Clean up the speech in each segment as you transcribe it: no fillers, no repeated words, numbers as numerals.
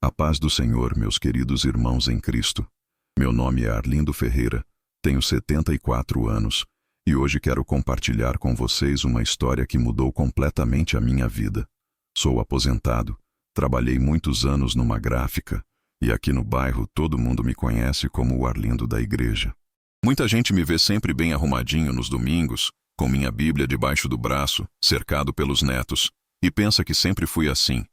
A paz do Senhor, meus queridos irmãos em Cristo. Meu nome é Arlindo Ferreira, tenho 74 anos e hoje quero compartilhar com vocês uma história que mudou completamente a minha vida. Sou aposentado, trabalhei muitos anos numa gráfica e aqui no bairro todo mundo me conhece como o Arlindo da igreja. Muita gente me vê sempre bem arrumadinho nos domingos, com minha Bíblia debaixo do braço, cercado pelos netos, e pensa que sempre fui assim.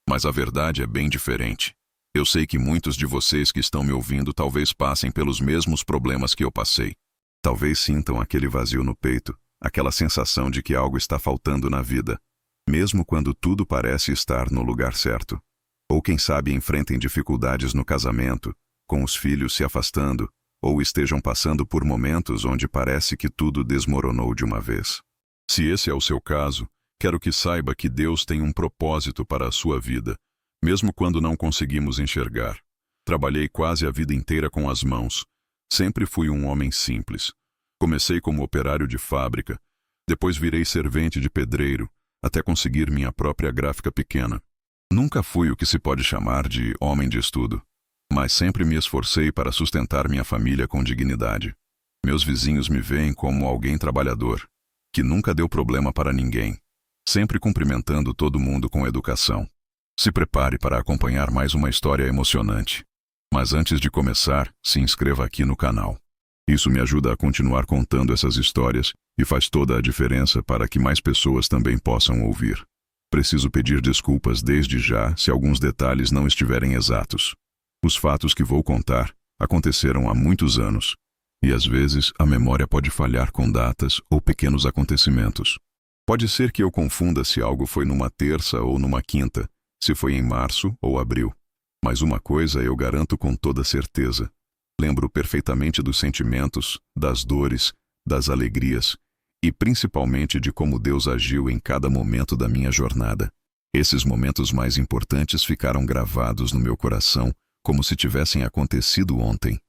Mas a verdade é bem diferente. Eu sei que muitos de vocês que estão me ouvindo talvez passem pelos mesmos problemas que eu passei. Talvez sintam aquele vazio no peito, aquela sensação de que algo está faltando na vida, mesmo quando tudo parece estar no lugar certo. Ou quem sabe enfrentem dificuldades no casamento, com os filhos se afastando, ou estejam passando por momentos onde parece que tudo desmoronou de uma vez. Se esse é o seu caso, quero que saiba que Deus tem um propósito para a sua vida, mesmo quando não conseguimos enxergar. Trabalhei quase a vida inteira com as mãos. Sempre fui um homem simples. Comecei como operário de fábrica, depois virei servente de pedreiro, até conseguir minha própria gráfica pequena. Nunca fui o que se pode chamar de homem de estudo, mas sempre me esforcei para sustentar minha família com dignidade. Meus vizinhos me veem como alguém trabalhador, que nunca deu problema para ninguém, sempre cumprimentando todo mundo com educação. Se prepare para acompanhar mais uma história emocionante. Mas antes de começar, se inscreva aqui no canal. Isso me ajuda a continuar contando essas histórias e faz toda a diferença para que mais pessoas também possam ouvir. Preciso pedir desculpas desde já se alguns detalhes não estiverem exatos. Os fatos que vou contar aconteceram há muitos anos, e às vezes a memória pode falhar com datas ou pequenos acontecimentos. Pode ser que eu confunda se algo foi numa terça ou numa quinta, se foi em março ou abril. Mas uma coisa eu garanto com toda certeza. Lembro perfeitamente dos sentimentos, das dores, das alegrias e principalmente de como Deus agiu em cada momento da minha jornada. Esses momentos mais importantes ficaram gravados no meu coração como se tivessem acontecido ontem.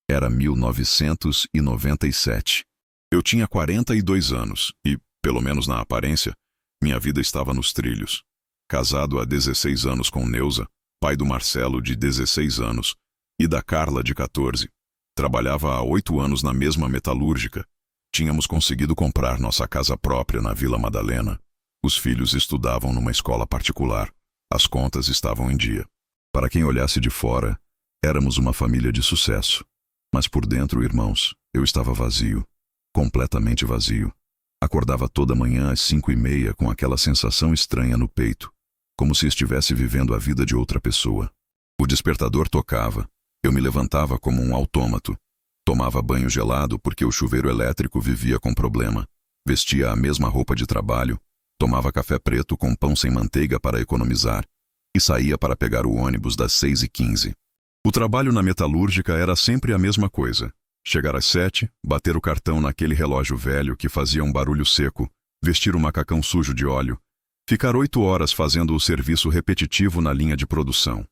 Era 1997. Eu tinha 42 anos e, pelo menos na aparência, minha vida estava nos trilhos. Casado há 16 anos com Neuza, pai do Marcelo, de 16 anos, e da Carla, de 14. Trabalhava há 8 anos na mesma metalúrgica. Tínhamos conseguido comprar nossa casa própria na Vila Madalena. Os filhos estudavam numa escola particular. As contas estavam em dia. Para quem olhasse de fora, éramos uma família de sucesso. Mas por dentro, irmãos, eu estava vazio. Completamente vazio. Acordava toda manhã às 5h30 com aquela sensação estranha no peito, como se estivesse vivendo a vida de outra pessoa. O despertador tocava. Eu me levantava como um autômato. Tomava banho gelado porque o chuveiro elétrico vivia com problema. Vestia a mesma roupa de trabalho. Tomava café preto com pão sem manteiga para economizar. E saía para pegar o ônibus das 6h15. O trabalho na metalúrgica era sempre a mesma coisa. Chegar às 7, bater o cartão naquele relógio velho que fazia um barulho seco, vestir o macacão sujo de óleo, ficar 8 horas fazendo o serviço repetitivo na linha de produção.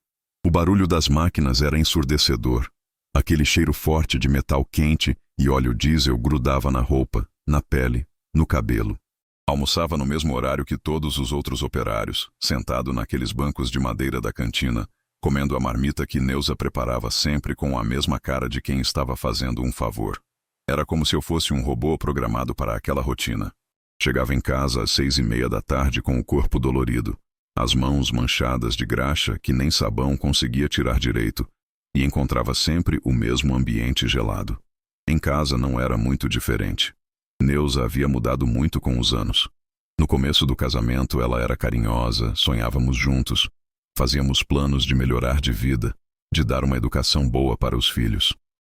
O barulho das máquinas era ensurdecedor. Aquele cheiro forte de metal quente e óleo diesel grudava na roupa, na pele, no cabelo. Almoçava no mesmo horário que todos os outros operários, sentado naqueles bancos de madeira da cantina, comendo a marmita que Neuza preparava sempre com a mesma cara de quem estava fazendo um favor. Era como se eu fosse um robô programado para aquela rotina. Chegava em casa às 6h30 da tarde com o corpo dolorido, as mãos manchadas de graxa que nem sabão conseguia tirar direito, e encontrava sempre o mesmo ambiente gelado. Em casa não era muito diferente. Neuza havia mudado muito com os anos. No começo do casamento ela era carinhosa, sonhávamos juntos, fazíamos planos de melhorar de vida, de dar uma educação boa para os filhos.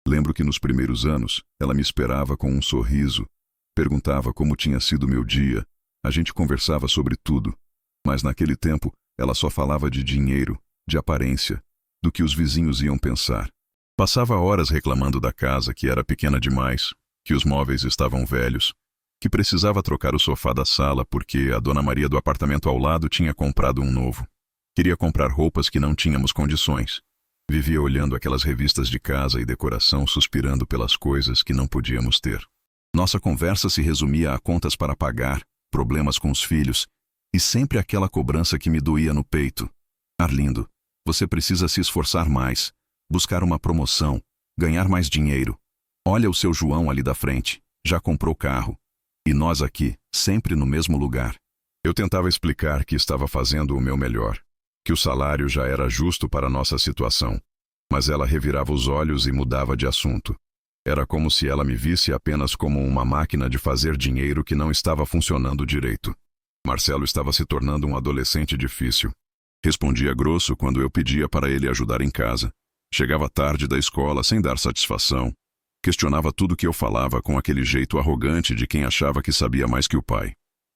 Lembro que nos primeiros anos, ela me esperava com um sorriso, perguntava como tinha sido meu dia, a gente conversava sobre tudo, mas naquele tempo ela só falava de dinheiro, de aparência, do que os vizinhos iam pensar. Passava horas reclamando da casa que era pequena demais, que os móveis estavam velhos, que precisava trocar o sofá da sala porque a dona Maria do apartamento ao lado tinha comprado um novo. Queria comprar roupas que não tínhamos condições. Vivia olhando aquelas revistas de casa e decoração, suspirando pelas coisas que não podíamos ter. Nossa conversa se resumia a contas para pagar, problemas com os filhos e sempre aquela cobrança que me doía no peito. Arlindo, Você precisa se esforçar mais, buscar uma promoção, ganhar mais dinheiro. Olha o seu João ali da frente, já comprou carro. E nós aqui, sempre no mesmo lugar. Eu tentava explicar que estava fazendo o meu melhor, que o salário já era justo para a nossa situação. Mas ela revirava os olhos e mudava de assunto. Era como se ela me visse apenas como uma máquina de fazer dinheiro que não estava funcionando direito. Marcelo estava se tornando um adolescente difícil. Respondia grosso quando eu pedia para ele ajudar em casa. Chegava tarde da escola sem dar satisfação. Questionava tudo que eu falava com aquele jeito arrogante de quem achava que sabia mais que o pai.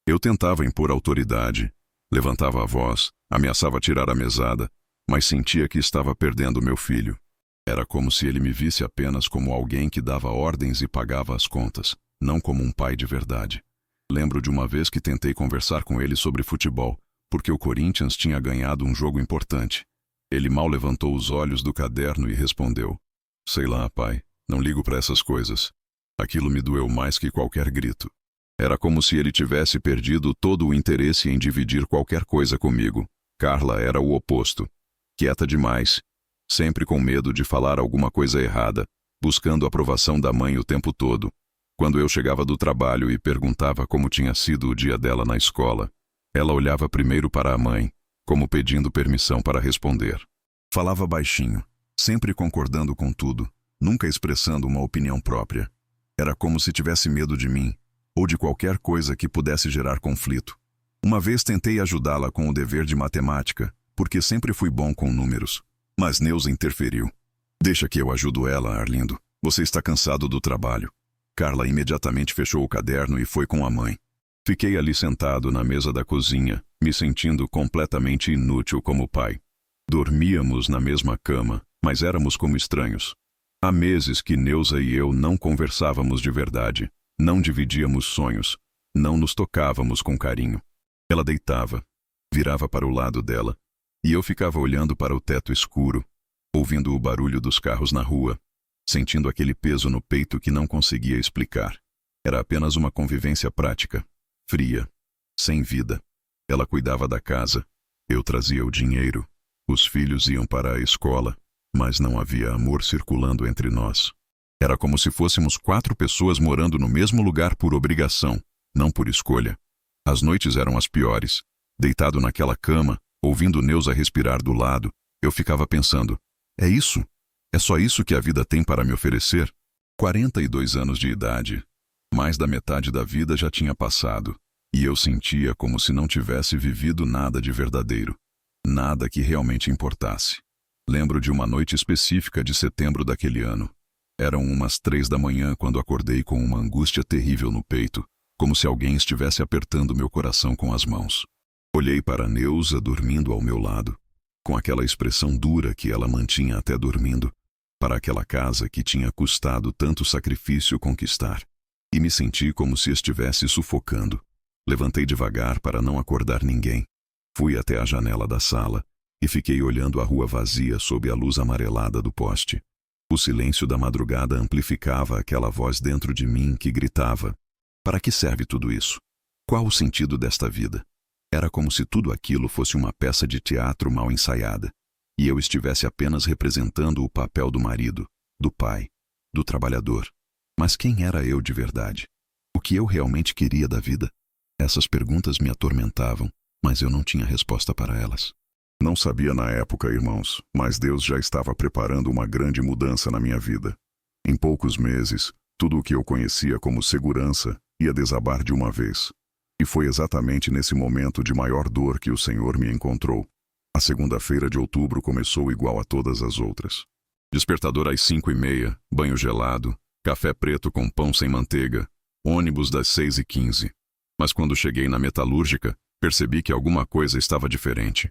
Eu tentava impor autoridade, levantava a voz, ameaçava tirar a mesada, mas sentia que estava perdendo meu filho. Era como se ele me visse apenas como alguém que dava ordens e pagava as contas, não como um pai de verdade. Lembro de uma vez que tentei conversar com ele sobre futebol, porque o Corinthians tinha ganhado um jogo importante. Ele mal levantou os olhos do caderno e respondeu: "Sei lá, pai, não ligo para essas coisas." Aquilo me doeu mais que qualquer grito. Era como se ele tivesse perdido todo o interesse em dividir qualquer coisa comigo. Carla era o oposto. Quieta demais, sempre com medo de falar alguma coisa errada, buscando a aprovação da mãe o tempo todo. Quando eu chegava do trabalho e perguntava como tinha sido o dia dela na escola, ela olhava primeiro para a mãe, como pedindo permissão para responder. Falava baixinho, sempre concordando com tudo, nunca expressando uma opinião própria. Era como se tivesse medo de mim, ou de qualquer coisa que pudesse gerar conflito. Uma vez tentei ajudá-la com o dever de matemática, porque sempre fui bom com números. Mas Neuza interferiu. "Deixa que eu ajudo ela, Arlindo. Você está cansado do trabalho." Carla imediatamente fechou o caderno e foi com a mãe. Fiquei ali sentado na mesa da cozinha, me sentindo completamente inútil como pai. Dormíamos na mesma cama, mas éramos como estranhos. Há meses que Neuza e eu não conversávamos de verdade, não dividíamos sonhos, não nos tocávamos com carinho. Ela deitava, virava para o lado dela, e eu ficava olhando para o teto escuro, ouvindo o barulho dos carros na rua, sentindo aquele peso no peito que não conseguia explicar. Era apenas uma convivência prática, fria, sem vida. Ela cuidava da casa, eu trazia o dinheiro, os filhos iam para a escola, mas não havia amor circulando entre nós. Era como se fôssemos 4 pessoas morando no mesmo lugar por obrigação, não por escolha. As noites eram as piores. Deitado naquela cama, ouvindo Neuza respirar do lado, eu ficava pensando: é isso? É só isso que a vida tem para me oferecer? 42 anos de idade. Mais da metade da vida já tinha passado, e eu sentia como se não tivesse vivido nada de verdadeiro. Nada que realmente importasse. Lembro de uma noite específica de setembro daquele ano. Eram umas 3 da manhã quando acordei com uma angústia terrível no peito, como se alguém estivesse apertando meu coração com as mãos. Olhei para Neuza dormindo ao meu lado, com aquela expressão dura que ela mantinha até dormindo, para aquela casa que tinha custado tanto sacrifício conquistar, e me senti como se estivesse sufocando. Levantei devagar para não acordar ninguém. Fui até a janela da sala e fiquei olhando a rua vazia sob a luz amarelada do poste. O silêncio da madrugada amplificava aquela voz dentro de mim que gritava: para que serve tudo isso? Qual o sentido desta vida? Era como se tudo aquilo fosse uma peça de teatro mal ensaiada, e eu estivesse apenas representando o papel do marido, do pai, do trabalhador. Mas quem era eu de verdade? O que eu realmente queria da vida? Essas perguntas me atormentavam, mas eu não tinha resposta para elas. Não sabia na época, irmãos, mas Deus já estava preparando uma grande mudança na minha vida. Em poucos meses, tudo o que eu conhecia como segurança ia desabar de uma vez. E foi exatamente nesse momento de maior dor que o Senhor me encontrou. A segunda-feira de outubro começou igual a todas as outras. Despertador às 5h30, banho gelado, café preto com pão sem manteiga, ônibus das 6h15. Mas quando cheguei na metalúrgica, percebi que alguma coisa estava diferente.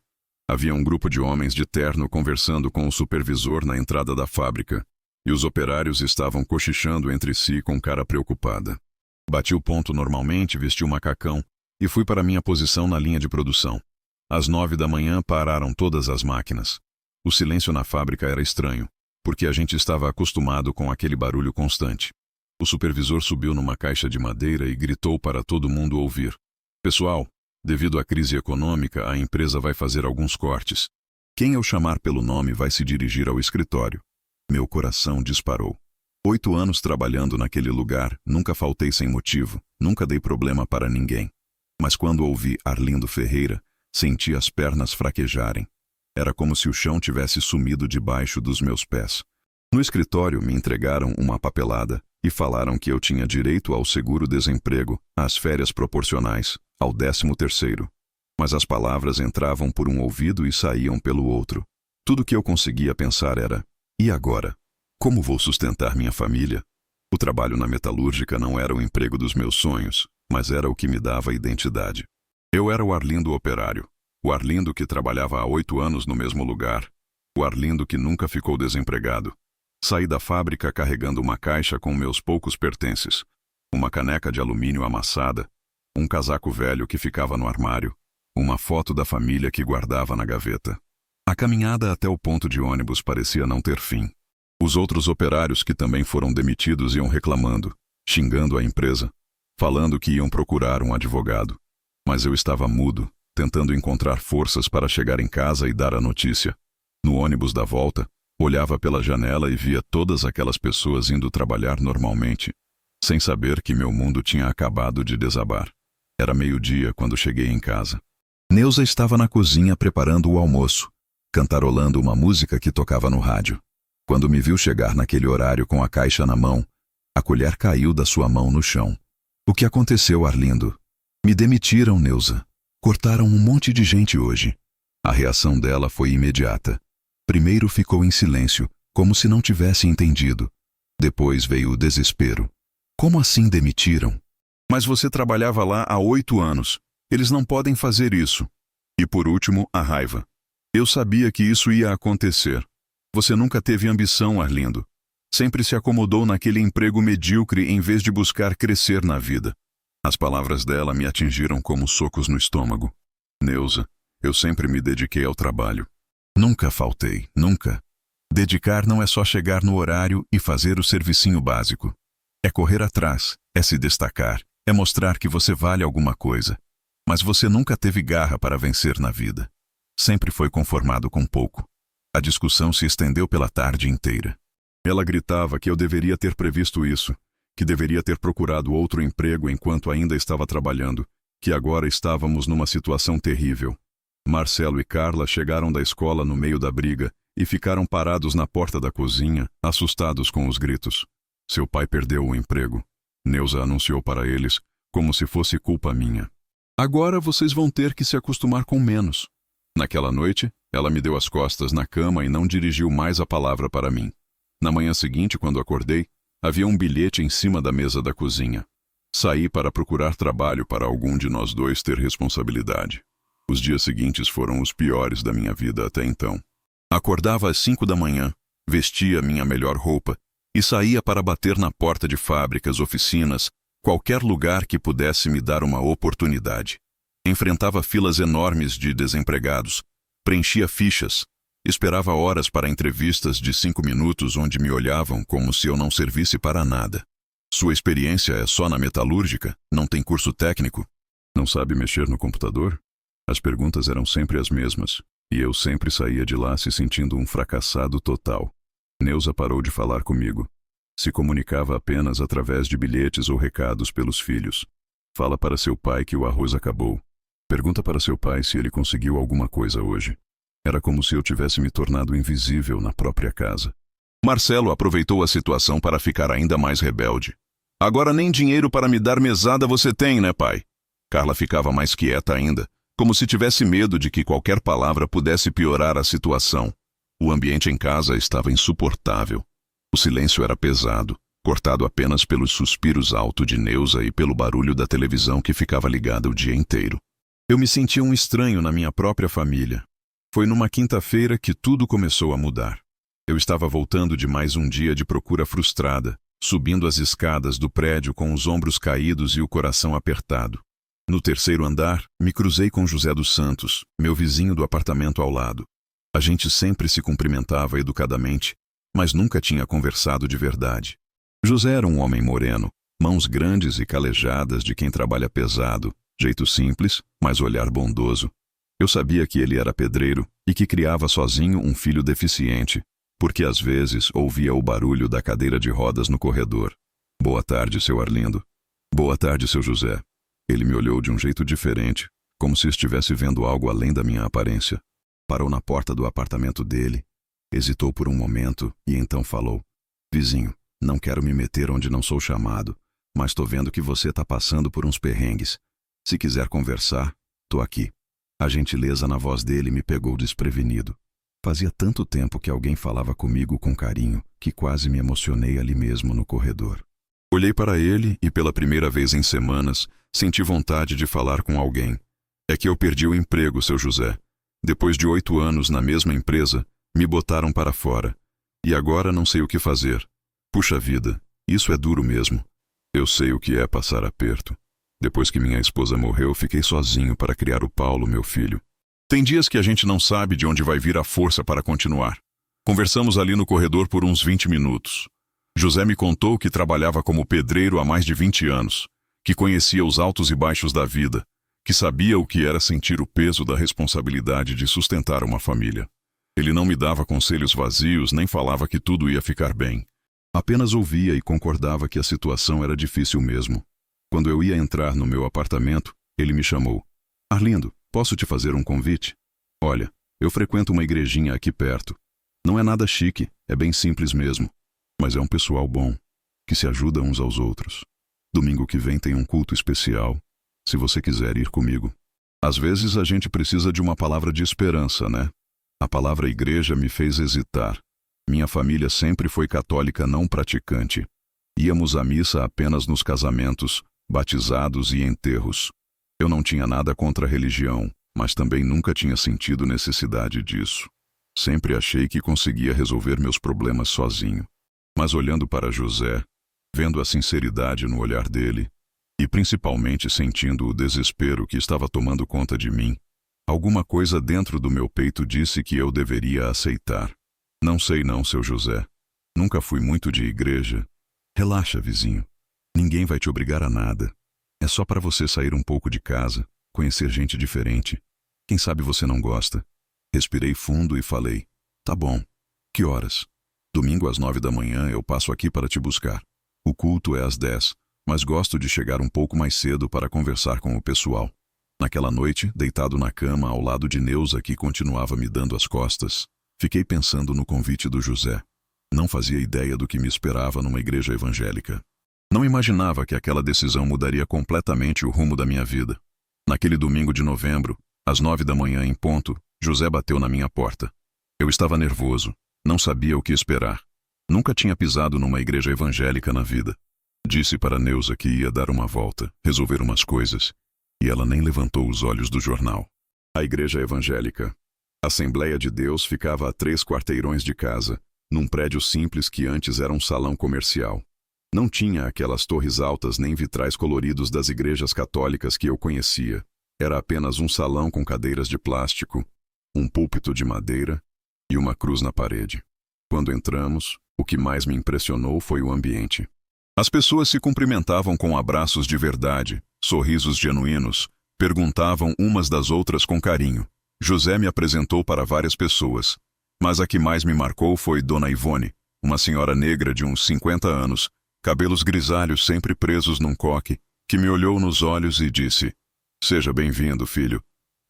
Havia um grupo de homens de terno conversando com o supervisor na entrada da fábrica, e os operários estavam cochichando entre si com cara preocupada. Bati o ponto normalmente, vesti o macacão e fui para minha posição na linha de produção. Às 9 da manhã pararam todas as máquinas. O silêncio na fábrica era estranho, porque a gente estava acostumado com aquele barulho constante. O supervisor subiu numa caixa de madeira e gritou para todo mundo ouvir: pessoal, devido à crise econômica, a empresa vai fazer alguns cortes. Quem eu chamar pelo nome vai se dirigir ao escritório. Meu coração disparou. 8 anos trabalhando naquele lugar, nunca faltei sem motivo, nunca dei problema para ninguém. Mas quando ouvi Arlindo Ferreira, senti as pernas fraquejarem. Era como se o chão tivesse sumido debaixo dos meus pés. No escritório me entregaram uma papelada e falaram que eu tinha direito ao seguro-desemprego, às férias proporcionais, ao 13º. Mas as palavras entravam por um ouvido e saíam pelo outro. Tudo que eu conseguia pensar era: e agora? Como vou sustentar minha família? O trabalho na metalúrgica não era o emprego dos meus sonhos, mas era o que me dava identidade. Eu era o Arlindo operário, o Arlindo que trabalhava há 8 anos no mesmo lugar, o Arlindo que nunca ficou desempregado. Saí da fábrica carregando uma caixa com meus poucos pertences, uma caneca de alumínio amassada, um casaco velho que ficava no armário, uma foto da família que guardava na gaveta. A caminhada até o ponto de ônibus parecia não ter fim. Os outros operários que também foram demitidos iam reclamando, xingando a empresa, falando que iam procurar um advogado. Mas eu estava mudo, tentando encontrar forças para chegar em casa e dar a notícia. No ônibus da volta, olhava pela janela e via todas aquelas pessoas indo trabalhar normalmente, sem saber que meu mundo tinha acabado de desabar. Era 12:00 quando cheguei em casa. Neuza estava na cozinha preparando o almoço, cantarolando uma música que tocava no rádio. Quando me viu chegar naquele horário com a caixa na mão, a colher caiu da sua mão no chão. O que aconteceu, Arlindo? Me demitiram, Neuza. Cortaram um monte de gente hoje. A reação dela foi imediata. Primeiro ficou em silêncio, como se não tivesse entendido. Depois veio o desespero. Como assim demitiram? Mas você trabalhava lá há 8 anos. Eles não podem fazer isso. E por último, a raiva. Eu sabia que isso ia acontecer. Você nunca teve ambição, Arlindo. Sempre se acomodou naquele emprego medíocre em vez de buscar crescer na vida. As palavras dela me atingiram como socos no estômago. Neuza, eu sempre me dediquei ao trabalho. Nunca faltei, nunca. Dedicar não é só chegar no horário e fazer o servicinho básico. É correr atrás, é se destacar, é mostrar que você vale alguma coisa. Mas você nunca teve garra para vencer na vida. Sempre foi conformado com pouco. A discussão se estendeu pela tarde inteira. Ela gritava que eu deveria ter previsto isso, que deveria ter procurado outro emprego enquanto ainda estava trabalhando, que agora estávamos numa situação terrível. Marcelo e Carla chegaram da escola no meio da briga e ficaram parados na porta da cozinha, assustados com os gritos. Seu pai perdeu o emprego. Neuza anunciou para eles, como se fosse culpa minha. Agora vocês vão ter que se acostumar com menos. Naquela noite, ela me deu as costas na cama e não dirigiu mais a palavra para mim. Na manhã seguinte, quando acordei, havia um bilhete em cima da mesa da cozinha. Saí para procurar trabalho para algum de nós dois ter responsabilidade. Os dias seguintes foram os piores da minha vida até então. Acordava às 5 da manhã, vestia minha melhor roupa e saía para bater na porta de fábricas, oficinas, qualquer lugar que pudesse me dar uma oportunidade. Enfrentava filas enormes de desempregados, preenchia fichas, esperava horas para entrevistas de 5 minutos onde me olhavam como se eu não servisse para nada. Sua experiência é só na metalúrgica? Não tem curso técnico? Não sabe mexer no computador? As perguntas eram sempre as mesmas, e eu sempre saía de lá se sentindo um fracassado total. Neuza parou de falar comigo. Se comunicava apenas através de bilhetes ou recados pelos filhos. Fala para seu pai que o arroz acabou. Pergunta para seu pai se ele conseguiu alguma coisa hoje. Era como se eu tivesse me tornado invisível na própria casa. Marcelo aproveitou a situação para ficar ainda mais rebelde. Agora nem dinheiro para me dar mesada você tem, né, pai? Carla ficava mais quieta ainda, como se tivesse medo de que qualquer palavra pudesse piorar a situação. O ambiente em casa estava insuportável. O silêncio era pesado, cortado apenas pelos suspiros altos de Neuza e pelo barulho da televisão que ficava ligada o dia inteiro. Eu me sentia um estranho na minha própria família. Foi numa quinta-feira que tudo começou a mudar. Eu estava voltando de mais um dia de procura frustrada, subindo as escadas do prédio com os ombros caídos e o coração apertado. No 3º andar, me cruzei com José dos Santos, meu vizinho do apartamento ao lado. A gente sempre se cumprimentava educadamente, mas nunca tinha conversado de verdade. José era um homem moreno, mãos grandes e calejadas de quem trabalha pesado, jeito simples, mas olhar bondoso. Eu sabia que ele era pedreiro e que criava sozinho um filho deficiente, porque às vezes ouvia o barulho da cadeira de rodas no corredor. Boa tarde, seu Arlindo. Boa tarde, seu José. Ele me olhou de um jeito diferente, como se estivesse vendo algo além da minha aparência. Parou na porta do apartamento dele, hesitou por um momento e então falou: Vizinho, não quero me meter onde não sou chamado, mas tô vendo que você tá passando por uns perrengues. Se quiser conversar, tô aqui. A gentileza na voz dele me pegou desprevenido. Fazia tanto tempo que alguém falava comigo com carinho que quase me emocionei ali mesmo no corredor. Olhei para ele e pela primeira vez em semanas senti vontade de falar com alguém. É que eu perdi o emprego, seu José. Depois de 8 anos na mesma empresa, me botaram para fora. E agora não sei o que fazer. Puxa vida, isso é duro mesmo. Eu sei o que é passar aperto. Depois que minha esposa morreu, fiquei sozinho para criar o Paulo, meu filho. Tem dias que a gente não sabe de onde vai vir a força para continuar. Conversamos ali no corredor por uns 20 minutos. José me contou que trabalhava como pedreiro há mais de 20 anos, que conhecia os altos e baixos da vida, que sabia o que era sentir o peso da responsabilidade de sustentar uma família. Ele não me dava conselhos vazios, nem falava que tudo ia ficar bem. Apenas ouvia e concordava que a situação era difícil mesmo. Quando eu ia entrar no meu apartamento, ele me chamou. Arlindo, posso te fazer um convite? Olha, eu frequento uma igrejinha aqui perto. Não é nada chique, é bem simples mesmo. Mas é um pessoal bom, que se ajuda uns aos outros. Domingo que vem tem um culto especial, se você quiser ir comigo. Às vezes a gente precisa de uma palavra de esperança, né? A palavra igreja me fez hesitar. Minha família sempre foi católica não praticante. Íamos à missa apenas nos casamentos, batizados e enterros. Eu não tinha nada contra a religião, mas também nunca tinha sentido necessidade disso. Sempre achei que conseguia resolver meus problemas sozinho. Mas olhando para José, vendo a sinceridade no olhar dele, e principalmente sentindo o desespero que estava tomando conta de mim, alguma coisa dentro do meu peito disse que eu deveria aceitar. Não sei não, seu José. Nunca fui muito de igreja. Relaxa, vizinho. Ninguém vai te obrigar a nada. É só para você sair um pouco de casa, conhecer gente diferente. Quem sabe você não gosta? Respirei fundo e falei: Tá bom. Que horas? Domingo às 9 da manhã eu passo aqui para te buscar. O culto é às 10, mas gosto de chegar um pouco mais cedo para conversar com o pessoal. Naquela noite, deitado na cama ao lado de Neuza, que continuava me dando as costas, fiquei pensando no convite do José. Não fazia ideia do que me esperava numa igreja evangélica. Não imaginava que aquela decisão mudaria completamente o rumo da minha vida. Naquele domingo de novembro, às 9 da manhã em ponto, José bateu na minha porta. Eu estava nervoso, não sabia o que esperar. Nunca tinha pisado numa igreja evangélica na vida. Disse para Neuza que ia dar uma volta, resolver umas coisas, e ela nem levantou os olhos do jornal. A igreja evangélica. A Assembleia de Deus ficava a 3 quarteirões de casa, num prédio simples que antes era um salão comercial. Não tinha aquelas torres altas nem vitrais coloridos das igrejas católicas que eu conhecia. Era apenas um salão com cadeiras de plástico, um púlpito de madeira e uma cruz na parede. Quando entramos, o que mais me impressionou foi o ambiente. As pessoas se cumprimentavam com abraços de verdade, sorrisos genuínos, perguntavam umas das outras com carinho. José me apresentou para várias pessoas, mas a que mais me marcou foi Dona Ivone, uma senhora negra de uns 50 anos, cabelos grisalhos sempre presos num coque, que me olhou nos olhos e disse: Seja bem-vindo, filho.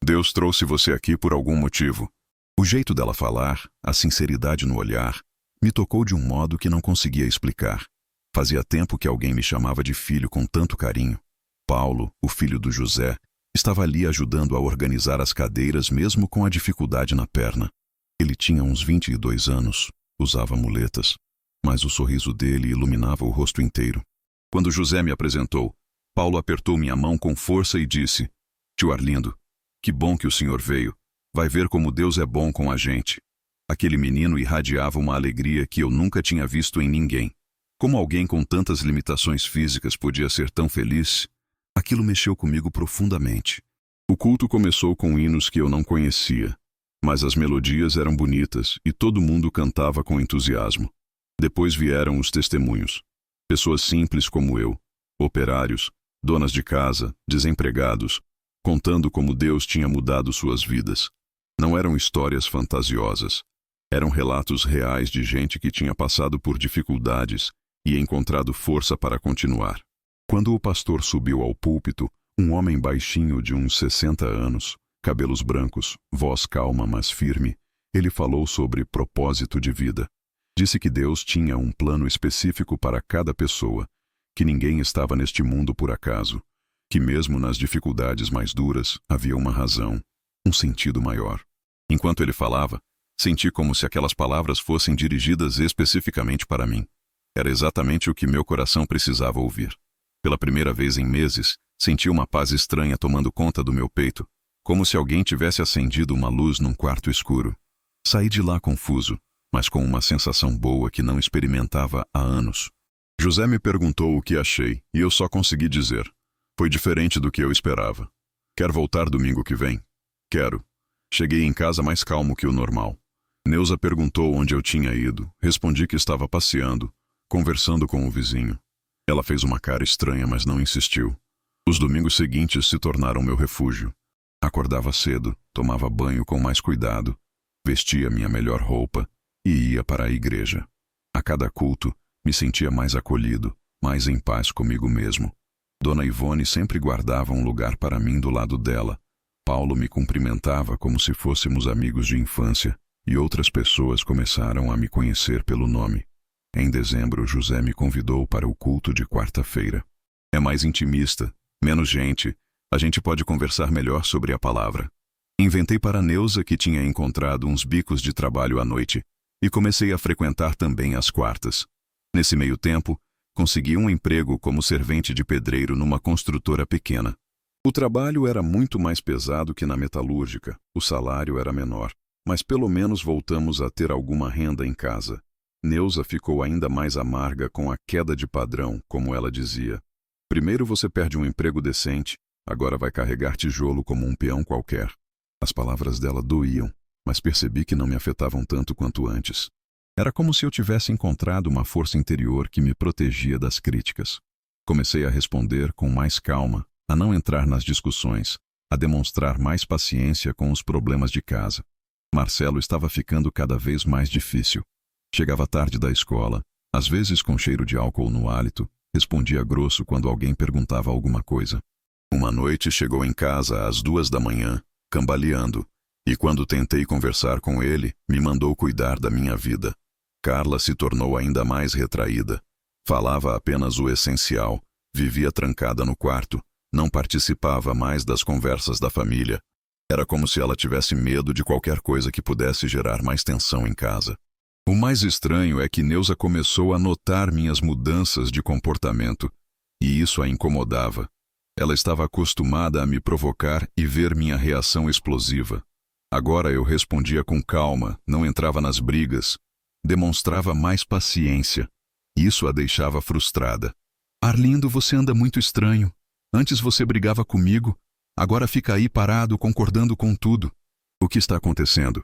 Deus trouxe você aqui por algum motivo. O jeito dela falar, a sinceridade no olhar, me tocou de um modo que não conseguia explicar. Fazia tempo que alguém me chamava de filho com tanto carinho. Paulo, o filho do José, estava ali ajudando a organizar as cadeiras mesmo com a dificuldade na perna. Ele tinha uns 22 anos, usava muletas, mas o sorriso dele iluminava o rosto inteiro. Quando José me apresentou, Paulo apertou minha mão com força e disse: Tio Arlindo, que bom que o senhor veio. Vai ver como Deus é bom com a gente. Aquele menino irradiava uma alegria que eu nunca tinha visto em ninguém. Como alguém com tantas limitações físicas podia ser tão feliz? Aquilo mexeu comigo profundamente. O culto começou com hinos que eu não conhecia, mas as melodias eram bonitas e todo mundo cantava com entusiasmo. Depois vieram os testemunhos. Pessoas simples como eu, operários, donas de casa, desempregados, contando como Deus tinha mudado suas vidas. Não eram histórias fantasiosas. Eram relatos reais de gente que tinha passado por dificuldades e encontrado força para continuar. Quando o pastor subiu ao púlpito, um homem baixinho de uns 60 anos, cabelos brancos, voz calma mas firme, ele falou sobre propósito de vida. Disse que Deus tinha um plano específico para cada pessoa, que ninguém estava neste mundo por acaso, que mesmo nas dificuldades mais duras havia uma razão, um sentido maior. Enquanto ele falava, senti como se aquelas palavras fossem dirigidas especificamente para mim. Era exatamente o que meu coração precisava ouvir. Pela primeira vez em meses, senti uma paz estranha tomando conta do meu peito, como se alguém tivesse acendido uma luz num quarto escuro. Saí de lá confuso, mas com uma sensação boa que não experimentava há anos. José me perguntou o que achei, e eu só consegui dizer: foi diferente do que eu esperava. Quer voltar domingo que vem? Quero. Cheguei em casa mais calmo que o normal. Neuza perguntou onde eu tinha ido. Respondi que estava passeando, conversando com o vizinho. Ela fez uma cara estranha, mas não insistiu. Os domingos seguintes se tornaram meu refúgio. Acordava cedo, tomava banho com mais cuidado, vestia minha melhor roupa e ia para a igreja. A cada culto, me sentia mais acolhido, mais em paz comigo mesmo. Dona Ivone sempre guardava um lugar para mim do lado dela. Paulo me cumprimentava como se fôssemos amigos de infância, e outras pessoas começaram a me conhecer pelo nome. Em dezembro, José me convidou para o culto de quarta-feira. É mais intimista, menos gente, a gente pode conversar melhor sobre a palavra. Inventei para Neuza que tinha encontrado uns bicos de trabalho à noite, e comecei a frequentar também às quartas. Nesse meio tempo, consegui um emprego como servente de pedreiro numa construtora pequena. O trabalho era muito mais pesado que na metalúrgica, o salário era menor, mas pelo menos voltamos a ter alguma renda em casa. Neuza ficou ainda mais amarga com a queda de padrão, como ela dizia. Primeiro você perde um emprego decente, agora vai carregar tijolo como um peão qualquer. As palavras dela doíam, mas percebi que não me afetavam tanto quanto antes. Era como se eu tivesse encontrado uma força interior que me protegia das críticas. Comecei a responder com mais calma, a não entrar nas discussões, a demonstrar mais paciência com os problemas de casa. Marcelo estava ficando cada vez mais difícil. Chegava tarde da escola, às vezes com cheiro de álcool no hálito, respondia grosso quando alguém perguntava alguma coisa. Uma noite chegou em casa às 2 da manhã, cambaleando, e quando tentei conversar com ele, me mandou cuidar da minha vida. Carla se tornou ainda mais retraída. Falava apenas o essencial, vivia trancada no quarto, não participava mais das conversas da família. Era como se ela tivesse medo de qualquer coisa que pudesse gerar mais tensão em casa. O mais estranho é que Neuza começou a notar minhas mudanças de comportamento, e isso a incomodava. Ela estava acostumada a me provocar e ver minha reação explosiva. Agora eu respondia com calma, não entrava nas brigas, demonstrava mais paciência. Isso a deixava frustrada. Arlindo, você anda muito estranho. Antes você brigava comigo, agora fica aí parado concordando com tudo. O que está acontecendo?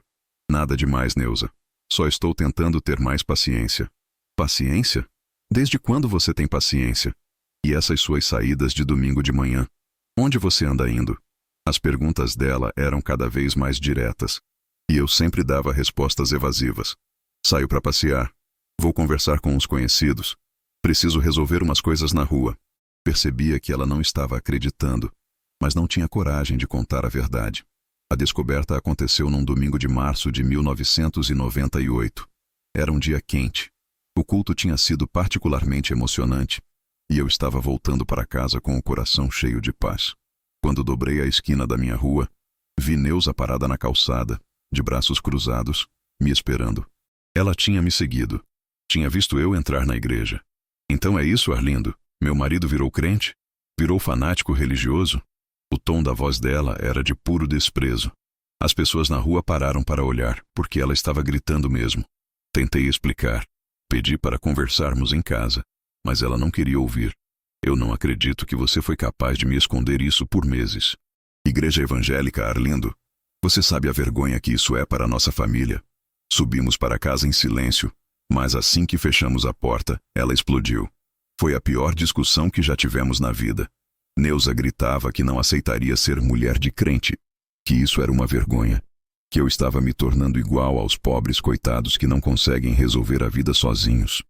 Nada demais, Neuza. Só estou tentando ter mais paciência. Paciência? Desde quando você tem paciência? E essas suas saídas de domingo de manhã? Onde você anda indo? As perguntas dela eram cada vez mais diretas, e eu sempre dava respostas evasivas. Saio para passear. Vou conversar com uns conhecidos. Preciso resolver umas coisas na rua. Percebia que ela não estava acreditando, mas não tinha coragem de contar a verdade. A descoberta aconteceu num domingo de março de 1998. Era um dia quente. O culto tinha sido particularmente emocionante, e eu estava voltando para casa com o coração cheio de paz. Quando dobrei a esquina da minha rua, vi Neuza parada na calçada, de braços cruzados, me esperando. Ela tinha me seguido. Tinha visto eu entrar na igreja. Então é isso, Arlindo? Meu marido virou crente? Virou fanático religioso? O tom da voz dela era de puro desprezo. As pessoas na rua pararam para olhar, porque ela estava gritando mesmo. Tentei explicar. Pedi para conversarmos em casa, mas ela não queria ouvir. Eu não acredito que você foi capaz de me esconder isso por meses. Igreja evangélica, Arlindo. Você sabe a vergonha que isso é para a nossa família. Subimos para casa em silêncio, mas assim que fechamos a porta, ela explodiu. Foi a pior discussão que já tivemos na vida. Neuza gritava que não aceitaria ser mulher de crente, que isso era uma vergonha, que eu estava me tornando igual aos pobres coitados que não conseguem resolver a vida sozinhos.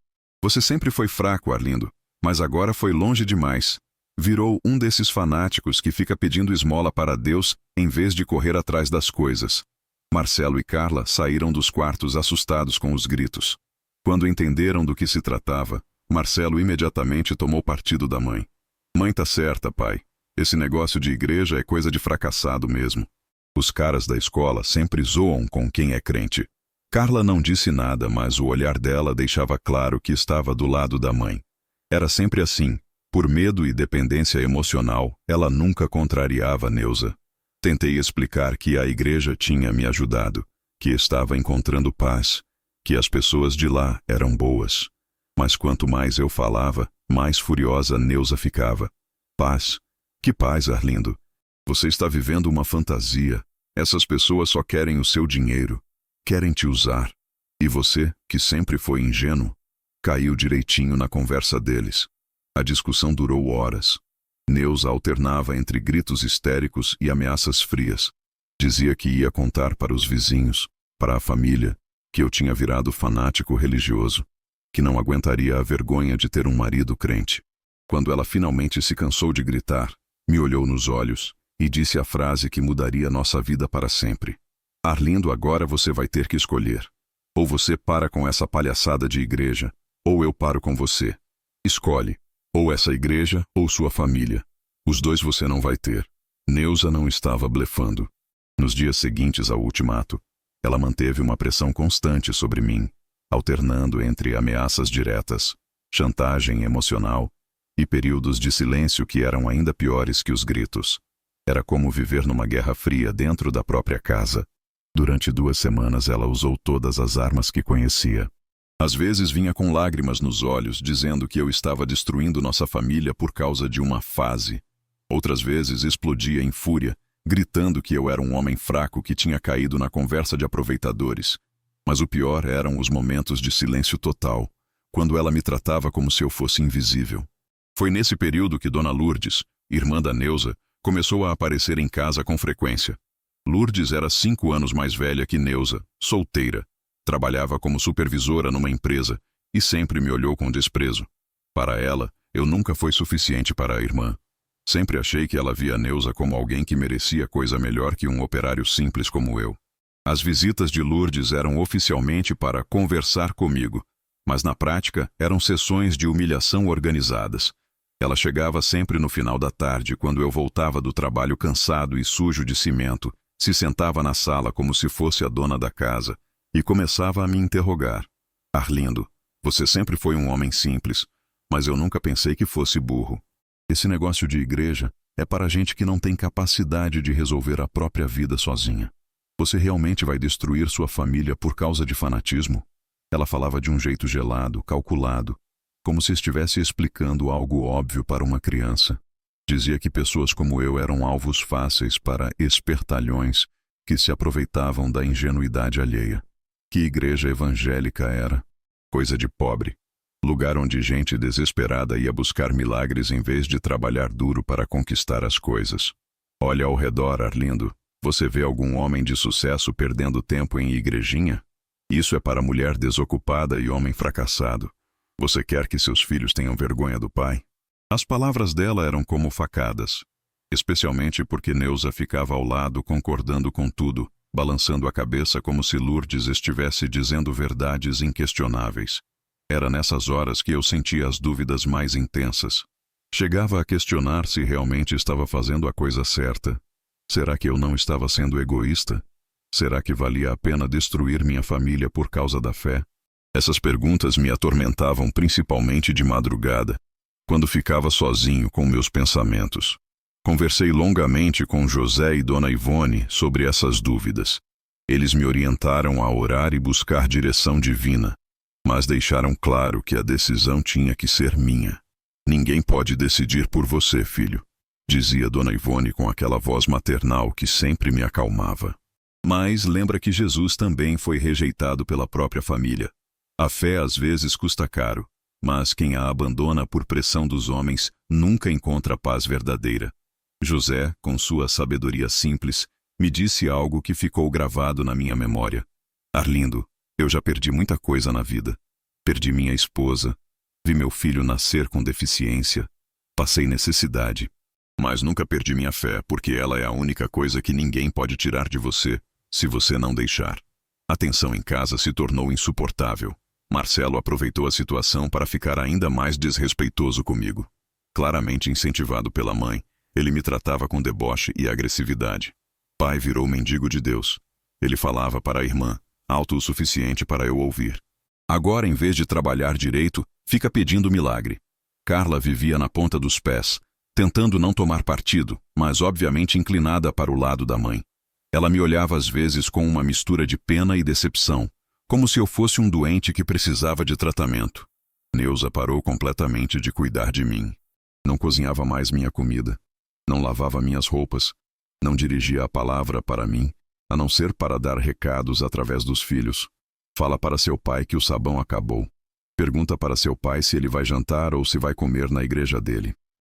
Você sempre foi fraco, Arlindo, mas agora foi longe demais. Virou um desses fanáticos que fica pedindo esmola para Deus em vez de correr atrás das coisas. Marcelo e Carla saíram dos quartos assustados com os gritos. Quando entenderam do que se tratava, Marcelo imediatamente tomou partido da mãe. Mãe tá certa, pai. Esse negócio de igreja é coisa de fracassado mesmo. Os caras da escola sempre zoam com quem é crente. Carla não disse nada, mas o olhar dela deixava claro que estava do lado da mãe. Era sempre assim. Por medo e dependência emocional, ela nunca contrariava Neuza. Tentei explicar que a igreja tinha me ajudado, que estava encontrando paz, que as pessoas de lá eram boas. Mas quanto mais eu falava, mais furiosa Neuza ficava. Paz? Que paz, Arlindo? Você está vivendo uma fantasia. Essas pessoas só querem o seu dinheiro. Querem te usar. E você, que sempre foi ingênuo, caiu direitinho na conversa deles. A discussão durou horas. Neuza alternava entre gritos histéricos e ameaças frias. Dizia que ia contar para os vizinhos, para a família, que eu tinha virado fanático religioso, que não aguentaria a vergonha de ter um marido crente. Quando ela finalmente se cansou de gritar, me olhou nos olhos e disse a frase que mudaria nossa vida para sempre. Arlindo, agora você vai ter que escolher. Ou você para com essa palhaçada de igreja, ou eu paro com você. Escolhe. Ou essa igreja, ou sua família. Os dois você não vai ter. Neuza não estava blefando. Nos dias seguintes ao ultimato, ela manteve uma pressão constante sobre mim, alternando entre ameaças diretas, chantagem emocional e períodos de silêncio que eram ainda piores que os gritos. Era como viver numa guerra fria dentro da própria casa. Durante 2 semanas ela usou todas as armas que conhecia. Às vezes vinha com lágrimas nos olhos, dizendo que eu estava destruindo nossa família por causa de uma fase. Outras vezes explodia em fúria, gritando que eu era um homem fraco que tinha caído na conversa de aproveitadores. Mas o pior eram os momentos de silêncio total, quando ela me tratava como se eu fosse invisível. Foi nesse período que Dona Lourdes, irmã da Neuza, começou a aparecer em casa com frequência. Lourdes era 5 anos mais velha que Neuza, solteira. Trabalhava como supervisora numa empresa e sempre me olhou com desprezo. Para ela, eu nunca fui suficiente para a irmã. Sempre achei que ela via Neuza como alguém que merecia coisa melhor que um operário simples como eu. As visitas de Lourdes eram oficialmente para conversar comigo, mas na prática eram sessões de humilhação organizadas. Ela chegava sempre no final da tarde, quando eu voltava do trabalho cansado e sujo de cimento, se sentava na sala como se fosse a dona da casa e começava a me interrogar. Arlindo, você sempre foi um homem simples, mas eu nunca pensei que fosse burro. Esse negócio de igreja é para gente que não tem capacidade de resolver a própria vida sozinha. Você realmente vai destruir sua família por causa de fanatismo? Ela falava de um jeito gelado, calculado, como se estivesse explicando algo óbvio para uma criança. Dizia que pessoas como eu eram alvos fáceis para espertalhões que se aproveitavam da ingenuidade alheia. Que igreja evangélica era? Coisa de pobre. Lugar onde gente desesperada ia buscar milagres em vez de trabalhar duro para conquistar as coisas. Olha ao redor, Arlindo. Você vê algum homem de sucesso perdendo tempo em igrejinha? Isso é para mulher desocupada e homem fracassado. Você quer que seus filhos tenham vergonha do pai? As palavras dela eram como facadas, especialmente porque Neuza ficava ao lado concordando com tudo, balançando a cabeça como se Lourdes estivesse dizendo verdades inquestionáveis. Era nessas horas que eu sentia as dúvidas mais intensas. Chegava a questionar se realmente estava fazendo a coisa certa. Será que eu não estava sendo egoísta? Será que valia a pena destruir minha família por causa da fé? Essas perguntas me atormentavam principalmente de madrugada, quando ficava sozinho com meus pensamentos. Conversei longamente com José e Dona Ivone sobre essas dúvidas. Eles me orientaram a orar e buscar direção divina, mas deixaram claro que a decisão tinha que ser minha. Ninguém pode decidir por você, filho, dizia Dona Ivone com aquela voz maternal que sempre me acalmava. Mas lembra que Jesus também foi rejeitado pela própria família. A fé às vezes custa caro. mas quem a abandona por pressão dos homens nunca encontra paz verdadeira. José, com sua sabedoria simples, me disse algo que ficou gravado na minha memória. Arlindo, eu já perdi muita coisa na vida. Perdi minha esposa, vi meu filho nascer com deficiência, passei necessidade. Mas nunca perdi minha fé, porque ela é a única coisa que ninguém pode tirar de você, se você não deixar. A tensão em casa se tornou insuportável. Marcelo aproveitou a situação para ficar ainda mais desrespeitoso comigo. Claramente incentivado pela mãe, ele me tratava com deboche e agressividade. Pai virou mendigo de Deus. Ele falava para a irmã, alto o suficiente para eu ouvir. Agora, em vez de trabalhar direito, fica pedindo milagre. Carla vivia na ponta dos pés, tentando não tomar partido, mas obviamente inclinada para o lado da mãe. Ela me olhava às vezes com uma mistura de pena e decepção, como se eu fosse um doente que precisava de tratamento. Neuza parou completamente de cuidar de mim. Não cozinhava mais minha comida, não lavava minhas roupas, não dirigia a palavra para mim, a não ser para dar recados através dos filhos. Fala para seu pai que o sabão acabou. Pergunta para seu pai se ele vai jantar ou se vai comer na igreja dele.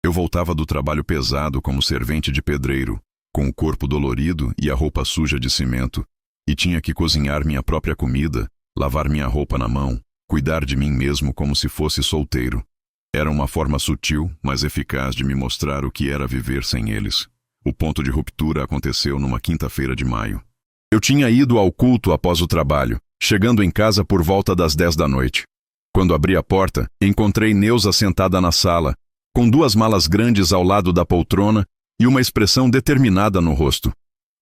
Eu voltava do trabalho pesado como servente de pedreiro, com o corpo dolorido e a roupa suja de cimento, e tinha que cozinhar minha própria comida, lavar minha roupa na mão, cuidar de mim mesmo como se fosse solteiro. Era uma forma sutil, mas eficaz de me mostrar o que era viver sem eles. O ponto de ruptura aconteceu numa quinta-feira de maio. Eu tinha ido ao culto após o trabalho, chegando em casa por volta das 10 da noite. Quando abri a porta, encontrei Neuza sentada na sala, com duas malas grandes ao lado da poltrona e uma expressão determinada no rosto.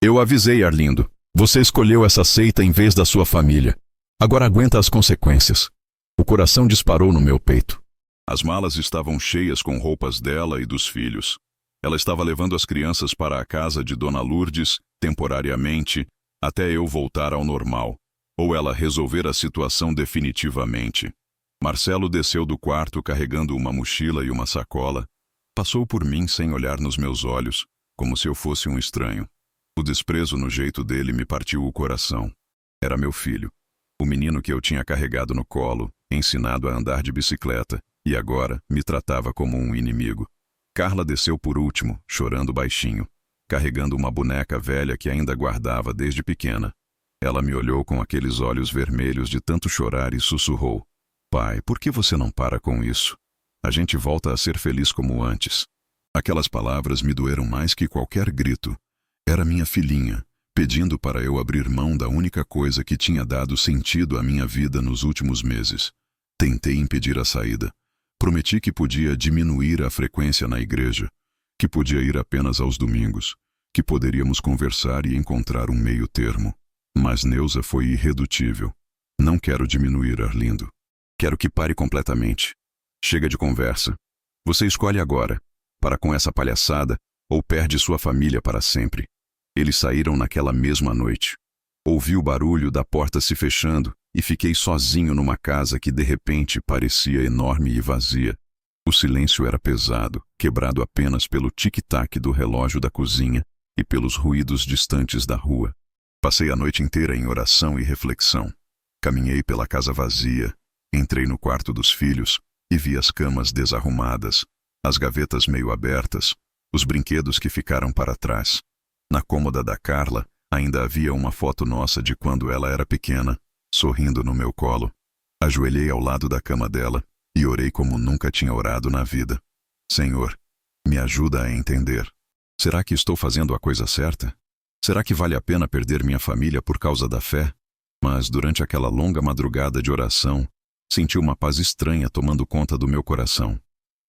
Eu avisei Arlindo. Você escolheu essa seita em vez da sua família. Agora aguenta as consequências. O coração disparou no meu peito. As malas estavam cheias com roupas dela e dos filhos. Ela estava levando as crianças para a casa de Dona Lourdes, temporariamente, até eu voltar ao normal, ou ela resolver a situação definitivamente. Marcelo desceu do quarto carregando uma mochila e uma sacola. Passou por mim sem olhar nos meus olhos, como se eu fosse um estranho. O desprezo no jeito dele me partiu o coração. Era meu filho, o menino que eu tinha carregado no colo, ensinado a andar de bicicleta, e agora me tratava como um inimigo. Carla desceu por último, chorando baixinho, carregando uma boneca velha que ainda guardava desde pequena. Ela me olhou com aqueles olhos vermelhos de tanto chorar e sussurrou: Pai, por que você não para com isso? A gente volta a ser feliz como antes. Aquelas palavras me doeram mais que qualquer grito. Era minha filhinha, pedindo para eu abrir mão da única coisa que tinha dado sentido à minha vida nos últimos meses. Tentei impedir a saída. Prometi que podia diminuir a frequência na igreja, que podia ir apenas aos domingos, que poderíamos conversar e encontrar um meio termo. Mas Neuza foi irredutível. Não quero diminuir, Arlindo. Quero que pare completamente. Chega de conversa. Você escolhe agora, para com essa palhaçada, ou perde sua família para sempre. Eles saíram naquela mesma noite. Ouvi o barulho da porta se fechando e fiquei sozinho numa casa que de repente parecia enorme e vazia. O silêncio era pesado, quebrado apenas pelo tic-tac do relógio da cozinha e pelos ruídos distantes da rua. Passei a noite inteira em oração e reflexão. Caminhei pela casa vazia, entrei no quarto dos filhos e vi as camas desarrumadas, as gavetas meio abertas, os brinquedos que ficaram para trás. Na cômoda da Carla, ainda havia uma foto nossa de quando ela era pequena, sorrindo no meu colo. Ajoelhei ao lado da cama dela e orei como nunca tinha orado na vida. Senhor, me ajuda a entender. Será que estou fazendo a coisa certa? Será que vale a pena perder minha família por causa da fé? Mas durante aquela longa madrugada de oração, senti uma paz estranha tomando conta do meu coração.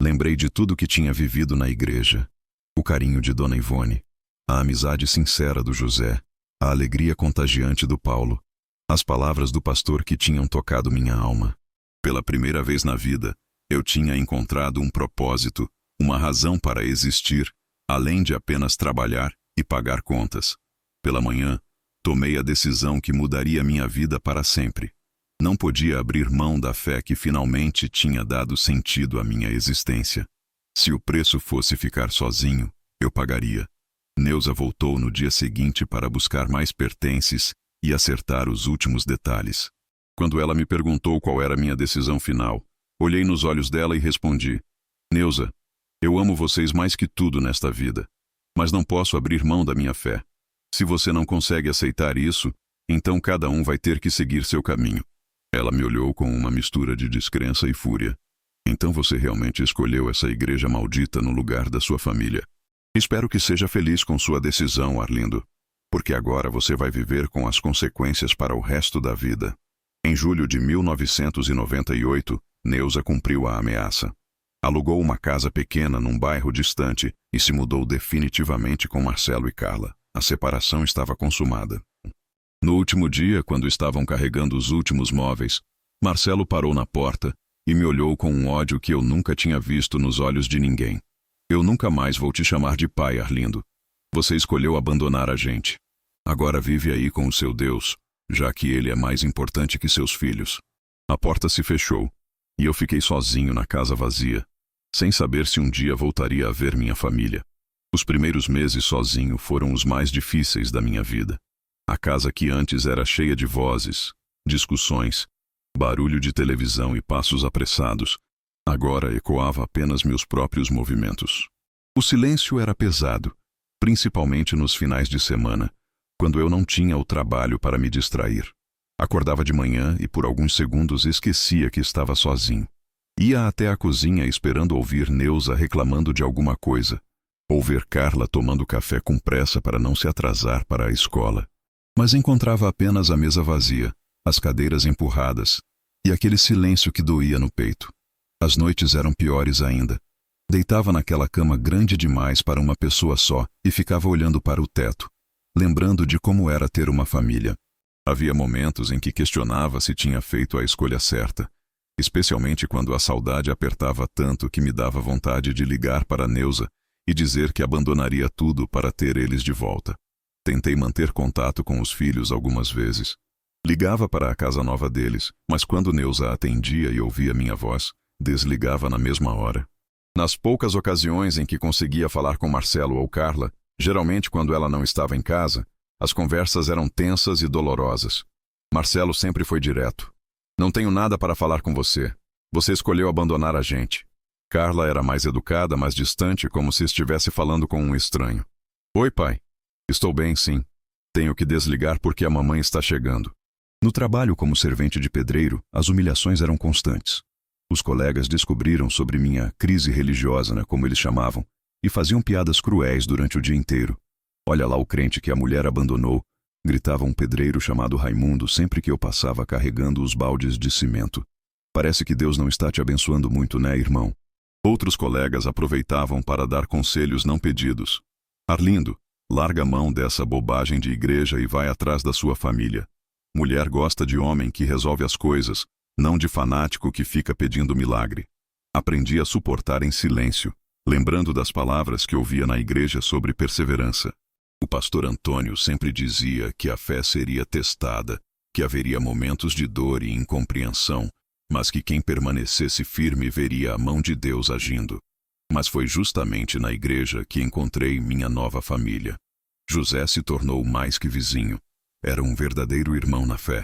Lembrei de tudo que tinha vivido na igreja. O carinho de Dona Ivone, a amizade sincera do José, a alegria contagiante do Paulo, as palavras do pastor que tinham tocado minha alma. Pela primeira vez na vida, eu tinha encontrado um propósito, uma razão para existir, além de apenas trabalhar e pagar contas. Pela manhã, tomei a decisão que mudaria minha vida para sempre. Não podia abrir mão da fé que finalmente tinha dado sentido à minha existência. Se o preço fosse ficar sozinho, eu pagaria. Neuza voltou no dia seguinte para buscar mais pertences e acertar os últimos detalhes. Quando ela me perguntou qual era minha decisão final, Olhei nos olhos dela e respondi: Neuza, eu amo vocês mais que tudo nesta vida, mas não posso abrir mão da minha fé. Se você não consegue aceitar isso, então cada um vai ter que seguir seu caminho. Ela me olhou com uma mistura de descrença e fúria. Então você realmente escolheu essa igreja maldita no lugar da sua família. Espero que seja feliz com sua decisão, Arlindo, porque agora você vai viver com as consequências para o resto da vida. Em julho de 1998, Neuza cumpriu a ameaça. Alugou uma casa pequena num bairro distante e se mudou definitivamente com Marcelo e Carla. A separação estava consumada. No último dia, quando estavam carregando os últimos móveis, Marcelo parou na porta e me olhou com um ódio que eu nunca tinha visto nos olhos de ninguém. Eu nunca mais vou te chamar de pai, Arlindo. Você escolheu abandonar a gente. Agora vive aí com o seu Deus, já que ele é mais importante que seus filhos. A porta se fechou e eu fiquei sozinho na casa vazia, sem saber se um dia voltaria a ver minha família. Os primeiros meses sozinho foram os mais difíceis da minha vida. A casa que antes era cheia de vozes, discussões, barulho de televisão e passos apressados, agora ecoava apenas meus próprios movimentos. O silêncio era pesado, principalmente nos finais de semana, quando eu não tinha o trabalho para me distrair. Acordava de manhã e por alguns segundos esquecia que estava sozinho. Ia até a cozinha esperando ouvir Neuza reclamando de alguma coisa, ou ver Carla tomando café com pressa para não se atrasar para a escola. Mas encontrava apenas a mesa vazia, as cadeiras empurradas e aquele silêncio que doía no peito. As noites eram piores ainda. Deitava naquela cama grande demais para uma pessoa só e ficava olhando para o teto, lembrando de como era ter uma família. Havia momentos em que questionava se tinha feito a escolha certa, especialmente quando a saudade apertava tanto que me dava vontade de ligar para Neuza e dizer que abandonaria tudo para ter eles de volta. Tentei manter contato com os filhos algumas vezes. Ligava para a casa nova deles, mas quando Neuza atendia e ouvia minha voz, desligava na mesma hora. Nas poucas ocasiões em que conseguia falar com Marcelo ou Carla, geralmente quando ela não estava em casa, as conversas eram tensas e dolorosas. Marcelo sempre foi direto. Não tenho nada para falar com você. Você escolheu abandonar a gente. Carla era mais educada, mas distante, como se estivesse falando com um estranho. Oi, pai. Estou bem, sim. Tenho que desligar porque a mamãe está chegando. No trabalho como servente de pedreiro, as humilhações eram constantes. Os colegas descobriram sobre minha crise religiosa, como eles chamavam, e faziam piadas cruéis durante o dia inteiro. Olha lá o crente que a mulher abandonou, gritava um pedreiro chamado Raimundo sempre que eu passava carregando os baldes de cimento. Parece que Deus não está te abençoando muito, né, irmão? Outros colegas aproveitavam para dar conselhos não pedidos. Arlindo, larga a mão dessa bobagem de igreja e vai atrás da sua família. Mulher gosta de homem que resolve as coisas, não de fanático que fica pedindo milagre. Aprendi a suportar em silêncio, lembrando das palavras que ouvia na igreja sobre perseverança. O pastor Antônio sempre dizia que a fé seria testada, que haveria momentos de dor e incompreensão, mas que quem permanecesse firme veria a mão de Deus agindo. Mas foi justamente na igreja que encontrei minha nova família. José se tornou mais que vizinho. Era um verdadeiro irmão na fé.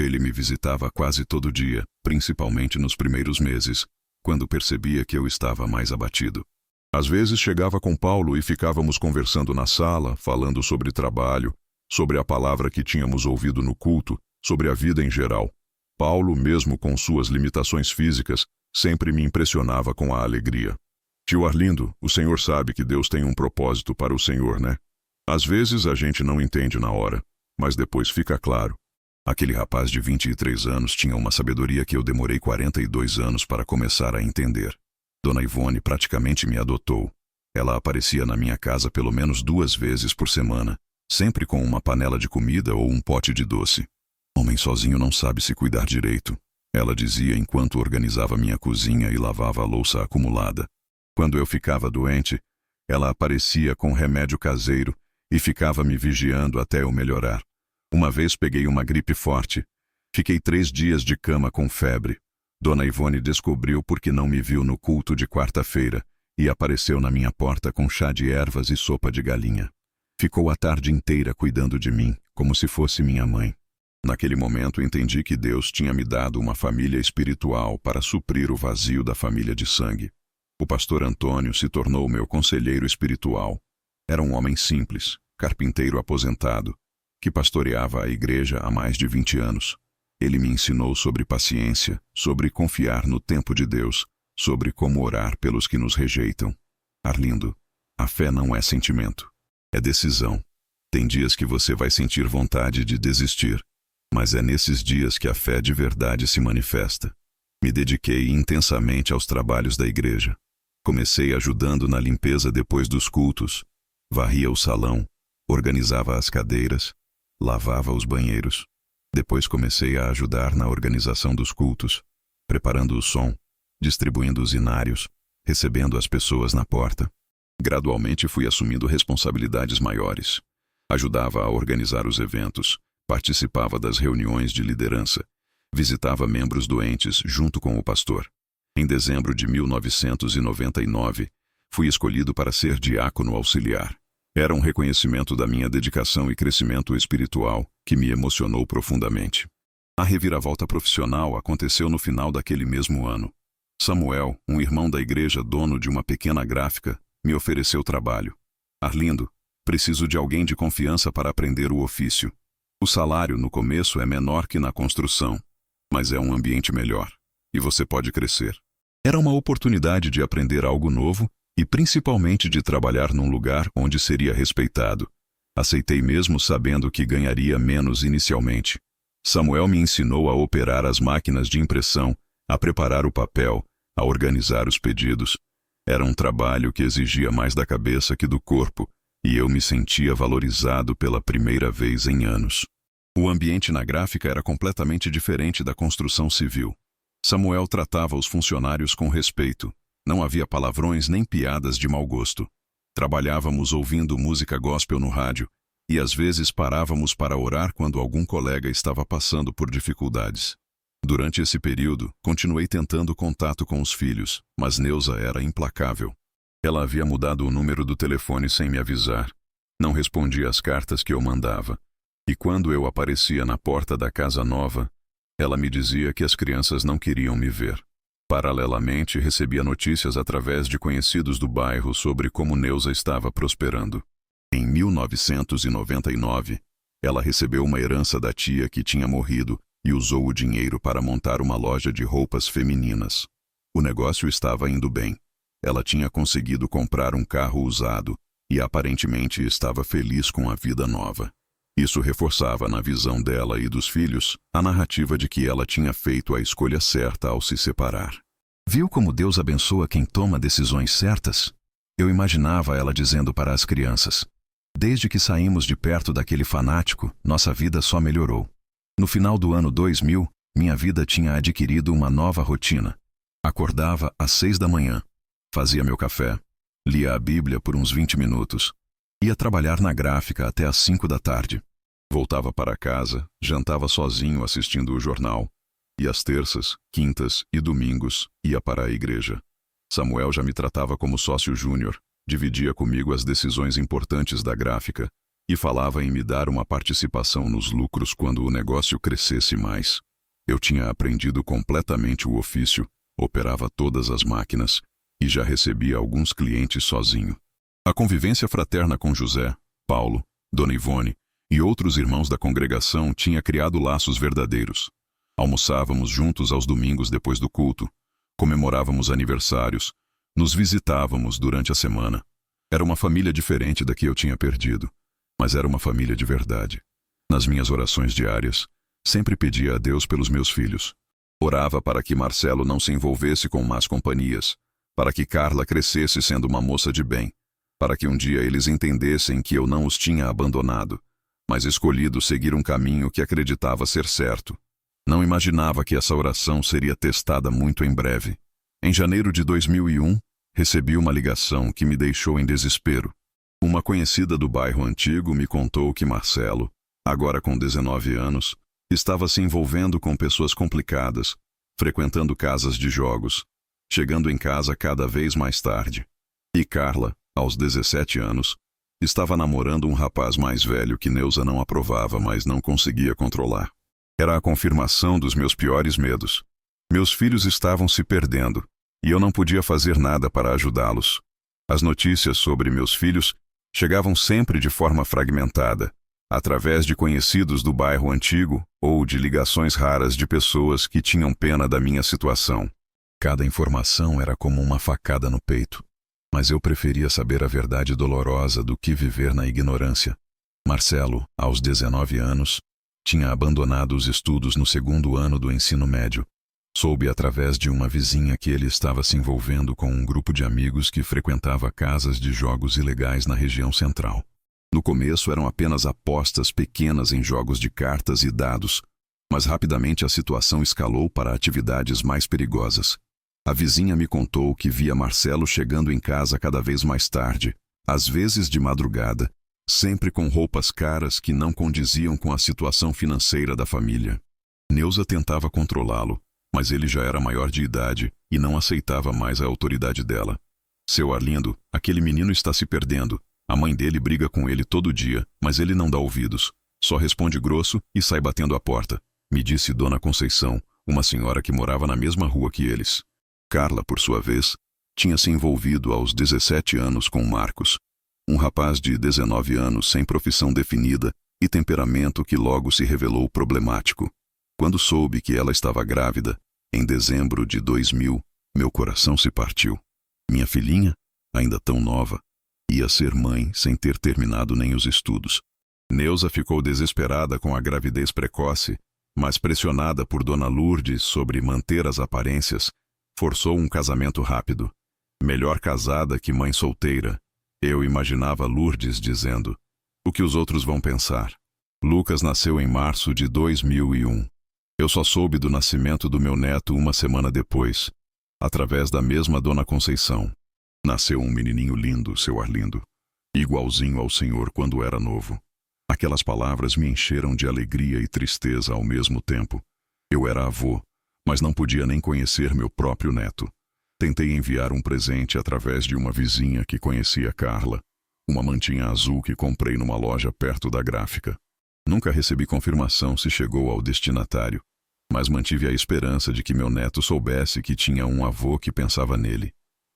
Ele me visitava quase todo dia, principalmente nos primeiros meses, quando percebia que eu estava mais abatido. Às vezes chegava com Paulo e ficávamos conversando na sala, falando sobre trabalho, sobre a palavra que tínhamos ouvido no culto, sobre a vida em geral. Paulo, mesmo com suas limitações físicas, sempre me impressionava com a alegria. Tio Arlindo, o senhor sabe que Deus tem um propósito para o senhor, né? Às vezes a gente não entende na hora, mas depois fica claro. Aquele rapaz de 23 anos tinha uma sabedoria que eu demorei 42 anos para começar a entender. Dona Ivone praticamente me adotou. Ela aparecia na minha casa pelo menos 2 vezes por semana, sempre com uma panela de comida ou um pote de doce. Homem sozinho não sabe se cuidar direito, ela dizia enquanto organizava minha cozinha e lavava a louça acumulada. Quando eu ficava doente, ela aparecia com remédio caseiro e ficava me vigiando até eu melhorar. Uma vez peguei uma gripe forte. Fiquei 3 dias de cama com febre. Dona Ivone descobriu porque não me viu no culto de quarta-feira e apareceu na minha porta com chá de ervas e sopa de galinha. Ficou a tarde inteira cuidando de mim, como se fosse minha mãe. Naquele momento entendi que Deus tinha me dado uma família espiritual para suprir o vazio da família de sangue. O pastor Antônio se tornou meu conselheiro espiritual. Era um homem simples, carpinteiro aposentado, que pastoreava a igreja há mais de 20 anos. Ele me ensinou sobre paciência, sobre confiar no tempo de Deus, sobre como orar pelos que nos rejeitam. Arlindo, a fé não é sentimento, é decisão. Tem dias que você vai sentir vontade de desistir, mas é nesses dias que a fé de verdade se manifesta. Me dediquei intensamente aos trabalhos da igreja. Comecei ajudando na limpeza depois dos cultos, varria o salão, organizava as cadeiras, lavava os banheiros. Depois comecei a ajudar na organização dos cultos, preparando o som, distribuindo os inários, recebendo as pessoas na porta. Gradualmente fui assumindo responsabilidades maiores. Ajudava a organizar os eventos, participava das reuniões de liderança, visitava membros doentes junto com o pastor. Em dezembro de 1999, fui escolhido para ser diácono auxiliar. Era um reconhecimento da minha dedicação e crescimento espiritual que me emocionou profundamente. A reviravolta profissional aconteceu no final daquele mesmo ano. Samuel, um irmão da igreja dono de uma pequena gráfica, me ofereceu trabalho. Arlindo, preciso de alguém de confiança para aprender o ofício. O salário no começo é menor que na construção, mas é um ambiente melhor, e você pode crescer. Era uma oportunidade de aprender algo novo e principalmente de trabalhar num lugar onde seria respeitado. Aceitei mesmo sabendo que ganharia menos inicialmente. Samuel me ensinou a operar as máquinas de impressão, a preparar o papel, a organizar os pedidos. Era um trabalho que exigia mais da cabeça que do corpo, e eu me sentia valorizado pela primeira vez em anos. O ambiente na gráfica era completamente diferente da construção civil. Samuel tratava os funcionários com respeito. Não havia palavrões nem piadas de mau gosto. Trabalhávamos ouvindo música gospel no rádio, e às vezes parávamos para orar quando algum colega estava passando por dificuldades. Durante esse período, continuei tentando contato com os filhos, mas Neuza era implacável. Ela havia mudado o número do telefone sem me avisar. Não respondia às cartas que eu mandava. E quando eu aparecia na porta da casa nova, ela me dizia que as crianças não queriam me ver. Paralelamente, recebia notícias através de conhecidos do bairro sobre como Neuza estava prosperando. Em 1999, ela recebeu uma herança da tia que tinha morrido e usou o dinheiro para montar uma loja de roupas femininas. O negócio estava indo bem. Ela tinha conseguido comprar um carro usado e aparentemente estava feliz com a vida nova. Isso reforçava na visão dela e dos filhos a narrativa de que ela tinha feito a escolha certa ao se separar. Viu como Deus abençoa quem toma decisões certas? Eu imaginava ela dizendo para as crianças: desde que saímos de perto daquele fanático, nossa vida só melhorou. No final do ano 2000, minha vida tinha adquirido uma nova rotina. Acordava às 6 da manhã, fazia meu café, lia a Bíblia por uns 20 minutos, ia trabalhar na gráfica até às 5 da tarde. Voltava para casa, jantava sozinho assistindo o jornal, e às terças, quintas e domingos ia para a igreja. Samuel já me tratava como sócio júnior, dividia comigo as decisões importantes da gráfica e falava em me dar uma participação nos lucros quando o negócio crescesse mais. Eu tinha aprendido completamente o ofício, operava todas as máquinas e já recebia alguns clientes sozinho. A convivência fraterna com José, Paulo, Dona Ivone e outros irmãos da congregação tinha criado laços verdadeiros. Almoçávamos juntos aos domingos depois do culto, comemorávamos aniversários, nos visitávamos durante a semana. Era uma família diferente da que eu tinha perdido, mas era uma família de verdade. Nas minhas orações diárias, sempre pedia a Deus pelos meus filhos. Orava para que Marcelo não se envolvesse com más companhias, para que Carla crescesse sendo uma moça de bem, para que um dia eles entendessem que eu não os tinha abandonado, mas escolhido seguir um caminho que acreditava ser certo. Não imaginava que essa oração seria testada muito em breve. Em janeiro de 2001, recebi uma ligação que me deixou em desespero. Uma conhecida do bairro antigo me contou que Marcelo, agora com 19 anos, estava se envolvendo com pessoas complicadas, frequentando casas de jogos, chegando em casa cada vez mais tarde. E Carla, aos 17 anos, estava namorando um rapaz mais velho que Neuza não aprovava, mas não conseguia controlar. Era a confirmação dos meus piores medos. Meus filhos estavam se perdendo, e eu não podia fazer nada para ajudá-los. As notícias sobre meus filhos chegavam sempre de forma fragmentada, através de conhecidos do bairro antigo ou de ligações raras de pessoas que tinham pena da minha situação. Cada informação era como uma facada no peito, mas eu preferia saber a verdade dolorosa do que viver na ignorância. Marcelo, aos 19 anos, tinha abandonado os estudos no segundo ano do ensino médio. Soube através de uma vizinha que ele estava se envolvendo com um grupo de amigos que frequentava casas de jogos ilegais na região central. No começo eram apenas apostas pequenas em jogos de cartas e dados, mas rapidamente a situação escalou para atividades mais perigosas. A vizinha me contou que via Marcelo chegando em casa cada vez mais tarde, às vezes de madrugada, sempre com roupas caras que não condiziam com a situação financeira da família. Neuza tentava controlá-lo, mas ele já era maior de idade e não aceitava mais a autoridade dela. Seu Arlindo, aquele menino está se perdendo. A mãe dele briga com ele todo dia, mas ele não dá ouvidos. Só responde grosso e sai batendo a porta, me disse Dona Conceição, uma senhora que morava na mesma rua que eles. Carla, por sua vez, tinha se envolvido aos 17 anos com Marcos, um rapaz de 19 anos sem profissão definida e temperamento que logo se revelou problemático. Quando soube que ela estava grávida, em dezembro de 2000, meu coração se partiu. Minha filhinha, ainda tão nova, ia ser mãe sem ter terminado nem os estudos. Neuza ficou desesperada com a gravidez precoce, mas pressionada por Dona Lourdes sobre manter as aparências, forçou um casamento rápido. Melhor casada que mãe solteira, eu imaginava Lourdes dizendo: o que os outros vão pensar? Lucas nasceu em março de 2001. Eu só soube do nascimento do meu neto uma semana depois, através da mesma Dona Conceição. Nasceu um menininho lindo, seu Arlindo, igualzinho ao senhor quando era novo. Aquelas palavras me encheram de alegria e tristeza ao mesmo tempo. Eu era avô, mas não podia nem conhecer meu próprio neto. Tentei enviar um presente através de uma vizinha que conhecia Carla, uma mantinha azul que comprei numa loja perto da gráfica. Nunca recebi confirmação se chegou ao destinatário, mas mantive a esperança de que meu neto soubesse que tinha um avô que pensava nele.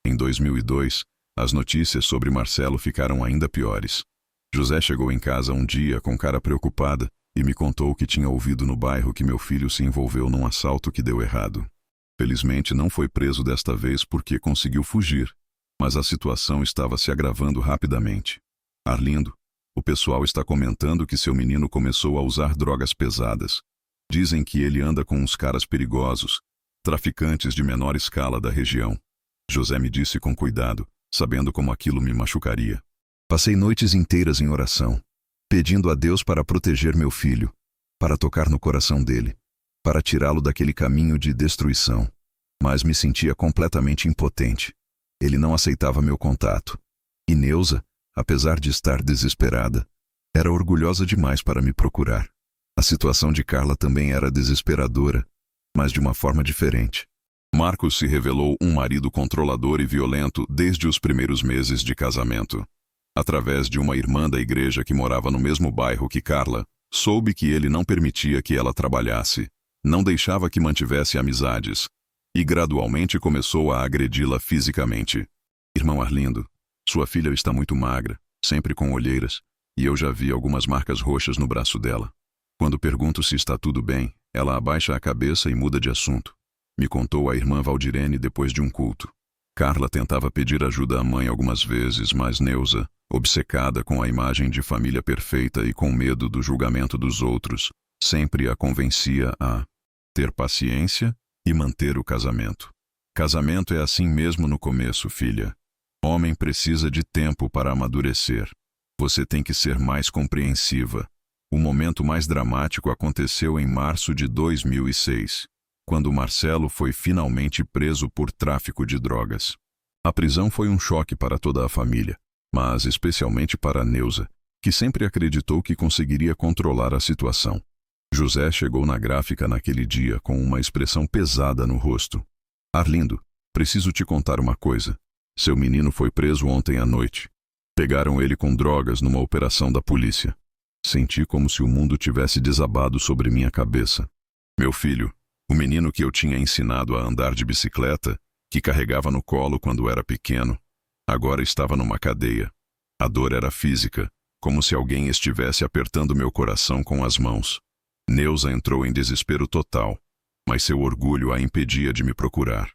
Em 2002, as notícias sobre Marcelo ficaram ainda piores. José chegou em casa um dia com cara preocupada e me contou que tinha ouvido no bairro que meu filho se envolveu num assalto que deu errado. Felizmente não foi preso desta vez porque conseguiu fugir, mas a situação estava se agravando rapidamente. Arlindo, o pessoal está comentando que seu menino começou a usar drogas pesadas. Dizem que ele anda com uns caras perigosos, traficantes de menor escala da região. José me disse com cuidado, sabendo como aquilo me machucaria. Passei noites inteiras em oração, pedindo a Deus para proteger meu filho, para tocar no coração dele, para tirá-lo daquele caminho de destruição. Mas me sentia completamente impotente. Ele não aceitava meu contato. E Neuza, apesar de estar desesperada, era orgulhosa demais para me procurar. A situação de Carla também era desesperadora, mas de uma forma diferente. Marcos se revelou um marido controlador e violento desde os primeiros meses de casamento. Através de uma irmã da igreja que morava no mesmo bairro que Carla, soube que ele não permitia que ela trabalhasse, não deixava que mantivesse amizades, e gradualmente começou a agredi-la fisicamente. Irmão Arlindo, sua filha está muito magra, sempre com olheiras, e eu já vi algumas marcas roxas no braço dela. Quando pergunto se está tudo bem, ela abaixa a cabeça e muda de assunto. Me contou a irmã Valdirene depois de um culto. Carla tentava pedir ajuda à mãe algumas vezes, mas Neuza, obcecada com a imagem de família perfeita e com medo do julgamento dos outros, sempre a convencia a ter paciência e manter o casamento. Casamento é assim mesmo no começo, filha. Homem precisa de tempo para amadurecer. Você tem que ser mais compreensiva. O momento mais dramático aconteceu em março de 2006. Quando Marcelo foi finalmente preso por tráfico de drogas. A prisão foi um choque para toda a família, mas especialmente para Neuza, que sempre acreditou que conseguiria controlar a situação. José chegou na gráfica naquele dia com uma expressão pesada no rosto. Arlindo, preciso te contar uma coisa. Seu menino foi preso ontem à noite. Pegaram ele com drogas numa operação da polícia. Senti como se o mundo tivesse desabado sobre minha cabeça. Meu filho, o menino que eu tinha ensinado a andar de bicicleta, que carregava no colo quando era pequeno, agora estava numa cadeia. A dor era física, como se alguém estivesse apertando meu coração com as mãos. Neuza entrou em desespero total, mas seu orgulho a impedia de me procurar.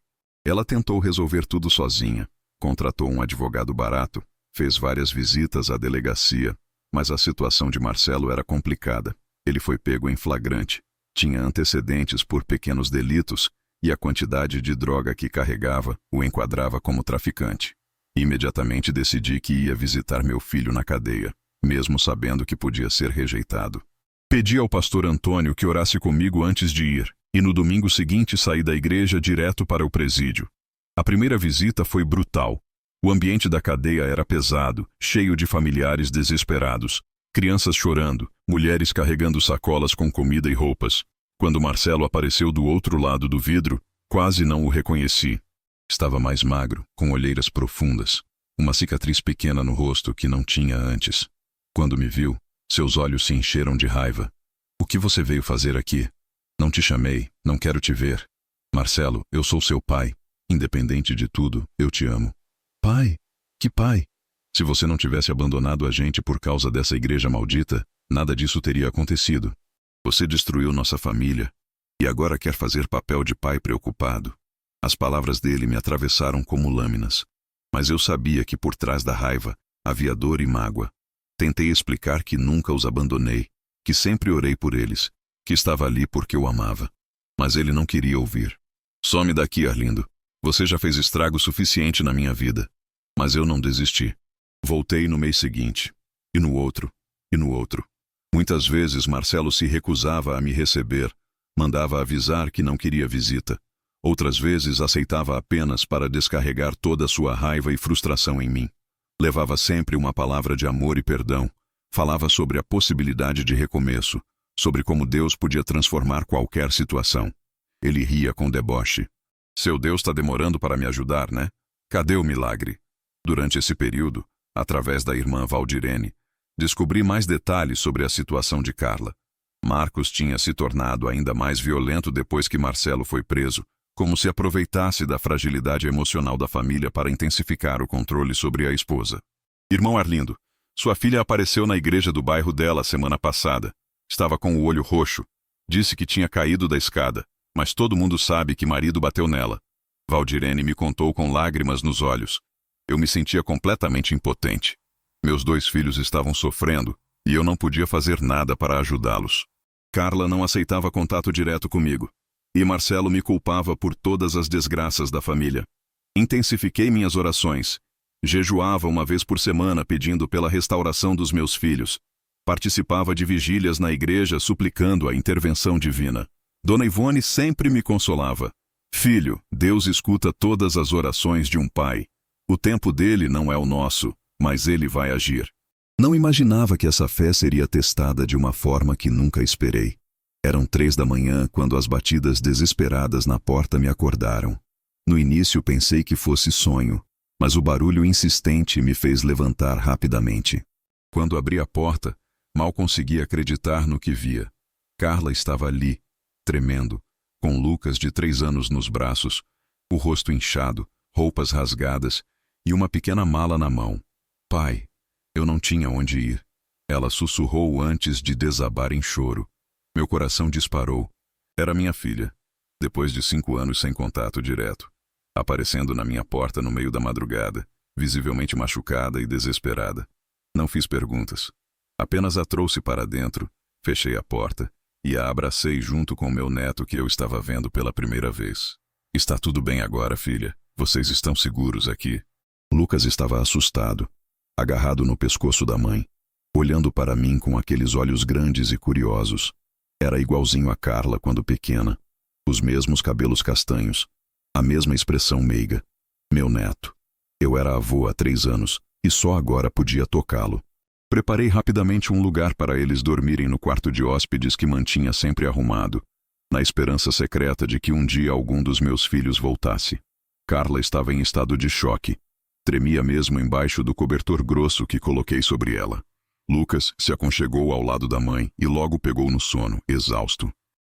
Ela tentou resolver tudo sozinha, contratou um advogado barato, fez várias visitas à delegacia, mas a situação de Marcelo era complicada. Ele foi pego em flagrante, tinha antecedentes por pequenos delitos e a quantidade de droga que carregava o enquadrava como traficante. Imediatamente decidi que ia visitar meu filho na cadeia, mesmo sabendo que podia ser rejeitado. Pedi ao pastor Antônio que orasse comigo antes de ir, e no domingo seguinte saí da igreja direto para o presídio. A primeira visita foi brutal. O ambiente da cadeia era pesado, cheio de familiares desesperados, crianças chorando, mulheres carregando sacolas com comida e roupas. Quando Marcelo apareceu do outro lado do vidro, quase não o reconheci. Estava mais magro, com olheiras profundas, uma cicatriz pequena no rosto que não tinha antes. Quando me viu, seus olhos se encheram de raiva. "O que você veio fazer aqui? Não te chamei, não quero te ver. Marcelo, eu sou seu pai. Independente de tudo, eu te amo." "Pai? Que pai? Se você não tivesse abandonado a gente por causa dessa igreja maldita, nada disso teria acontecido. Você destruiu nossa família e agora quer fazer papel de pai preocupado." As palavras dele me atravessaram como lâminas, mas eu sabia que por trás da raiva havia dor e mágoa. Tentei explicar que nunca os abandonei, que sempre orei por eles, que estava ali porque eu amava. Mas ele não queria ouvir. "Some daqui, Arlindo. Você já fez estrago suficiente na minha vida." Mas eu não desisti. Voltei no mês seguinte, e no outro, e no outro. Muitas vezes Marcelo se recusava a me receber, mandava avisar que não queria visita. Outras vezes aceitava apenas para descarregar toda a sua raiva e frustração em mim. Levava sempre uma palavra de amor e perdão. Falava sobre a possibilidade de recomeço, sobre como Deus podia transformar qualquer situação. Ele ria com deboche. "Seu Deus está demorando para me ajudar, né? Cadê o milagre?" Durante esse período, através da irmã Valdirene, descobri mais detalhes sobre a situação de Carla. Marcos tinha se tornado ainda mais violento depois que Marcelo foi preso, como se aproveitasse da fragilidade emocional da família para intensificar o controle sobre a esposa. "Irmão Arlindo, sua filha apareceu na igreja do bairro dela semana passada. Estava com o olho roxo. Disse que tinha caído da escada, mas todo mundo sabe que marido bateu nela." Valdirene me contou com lágrimas nos olhos. Eu me sentia completamente impotente. Meus 2 filhos estavam sofrendo e eu não podia fazer nada para ajudá-los. Carla não aceitava contato direto comigo. E Marcelo me culpava por todas as desgraças da família. Intensifiquei minhas orações. Jejuava uma vez por semana pedindo pela restauração dos meus filhos. Participava de vigílias na igreja suplicando a intervenção divina. Dona Ivone sempre me consolava. "Filho, Deus escuta todas as orações de um pai. O tempo dele não é o nosso, mas ele vai agir." Não imaginava que essa fé seria testada de uma forma que nunca esperei. Eram 3 da manhã quando as batidas desesperadas na porta me acordaram. No início pensei que fosse sonho, mas o barulho insistente me fez levantar rapidamente. Quando abri a porta, mal consegui acreditar no que via. Carla estava ali, tremendo, com Lucas de 3 anos nos braços, o rosto inchado, roupas rasgadas e uma pequena mala na mão. "Pai, eu não tinha onde ir." Ela sussurrou antes de desabar em choro. Meu coração disparou. Era minha filha, depois de 5 anos sem contato direto, aparecendo na minha porta no meio da madrugada, visivelmente machucada e desesperada. Não fiz perguntas. Apenas a trouxe para dentro, fechei a porta e a abracei junto com meu neto que eu estava vendo pela primeira vez. "Está tudo bem agora, filha. Vocês estão seguros aqui." Lucas estava assustado, agarrado no pescoço da mãe, olhando para mim com aqueles olhos grandes e curiosos. Era igualzinho a Carla quando pequena, os mesmos cabelos castanhos, a mesma expressão meiga. Meu neto. Eu era avô há 3 anos e só agora podia tocá-lo. Preparei rapidamente um lugar para eles dormirem no quarto de hóspedes que mantinha sempre arrumado, na esperança secreta de que um dia algum dos meus filhos voltasse. Carla estava em estado de choque. Tremia mesmo embaixo do cobertor grosso que coloquei sobre ela. Lucas se aconchegou ao lado da mãe e logo pegou no sono, exausto.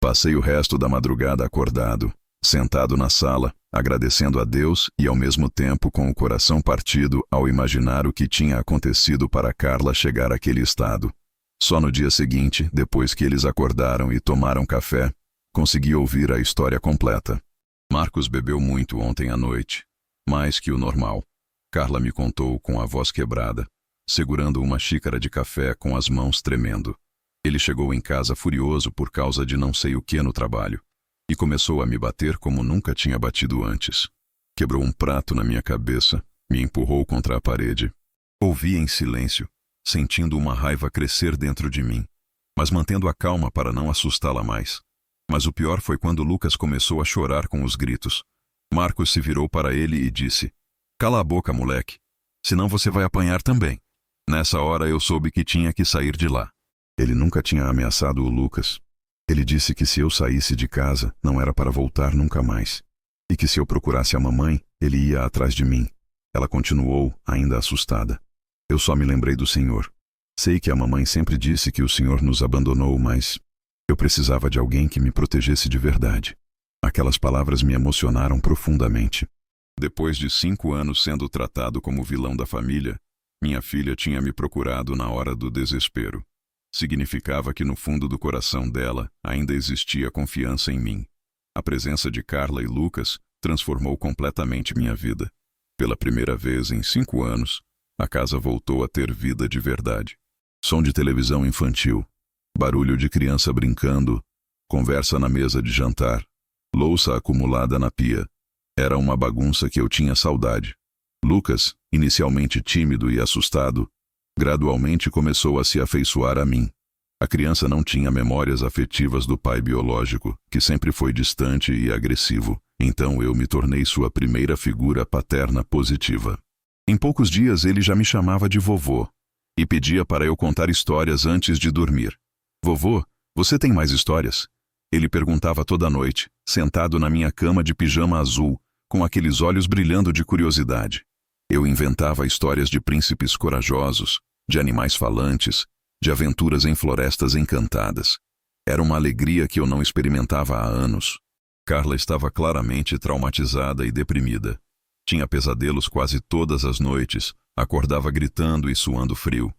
Passei o resto da madrugada acordado, sentado na sala, agradecendo a Deus e ao mesmo tempo com o coração partido ao imaginar o que tinha acontecido para Carla chegar àquele estado. Só no dia seguinte, depois que eles acordaram e tomaram café, consegui ouvir a história completa. Marcos bebeu muito ontem à noite, mais que o normal. Carla me contou com a voz quebrada, segurando uma xícara de café com as mãos tremendo. Ele chegou em casa furioso por causa de não sei o que no trabalho, e começou a me bater como nunca tinha batido antes. Quebrou um prato na minha cabeça, me empurrou contra a parede. Ouvi em silêncio, sentindo uma raiva crescer dentro de mim, mas mantendo a calma para não assustá-la mais. Mas o pior foi quando Lucas começou a chorar com os gritos. Marcos se virou para ele e disse: "Cala a boca, moleque, senão você vai apanhar também." Nessa hora eu soube que tinha que sair de lá. Ele nunca tinha ameaçado o Lucas. Ele disse que se eu saísse de casa, não era para voltar nunca mais. E que se eu procurasse a mamãe, ele ia atrás de mim. Ela continuou, ainda assustada. Eu só me lembrei do Senhor. Sei que a mamãe sempre disse que o Senhor nos abandonou, mas eu precisava de alguém que me protegesse de verdade. Aquelas palavras me emocionaram profundamente. Depois de 5 anos sendo tratado como vilão da família, minha filha tinha me procurado na hora do desespero. Significava que no fundo do coração dela ainda existia confiança em mim. A presença de Carla e Lucas transformou completamente minha vida. Pela primeira vez em 5 anos, a casa voltou a ter vida de verdade. Som de televisão infantil, barulho de criança brincando, conversa na mesa de jantar, louça acumulada na pia. Era uma bagunça que eu tinha saudade. Lucas, inicialmente tímido e assustado, gradualmente começou a se afeiçoar a mim. A criança não tinha memórias afetivas do pai biológico, que sempre foi distante e agressivo, então eu me tornei sua primeira figura paterna positiva. Em poucos dias ele já me chamava de vovô e pedia para eu contar histórias antes de dormir. "Vovô, você tem mais histórias?" Ele perguntava toda noite, sentado na minha cama de pijama azul, com aqueles olhos brilhando de curiosidade. Eu inventava histórias de príncipes corajosos, de animais falantes, de aventuras em florestas encantadas. Era uma alegria que eu não experimentava há anos. Carla estava claramente traumatizada e deprimida. Tinha pesadelos quase todas as noites, acordava gritando e suando frio.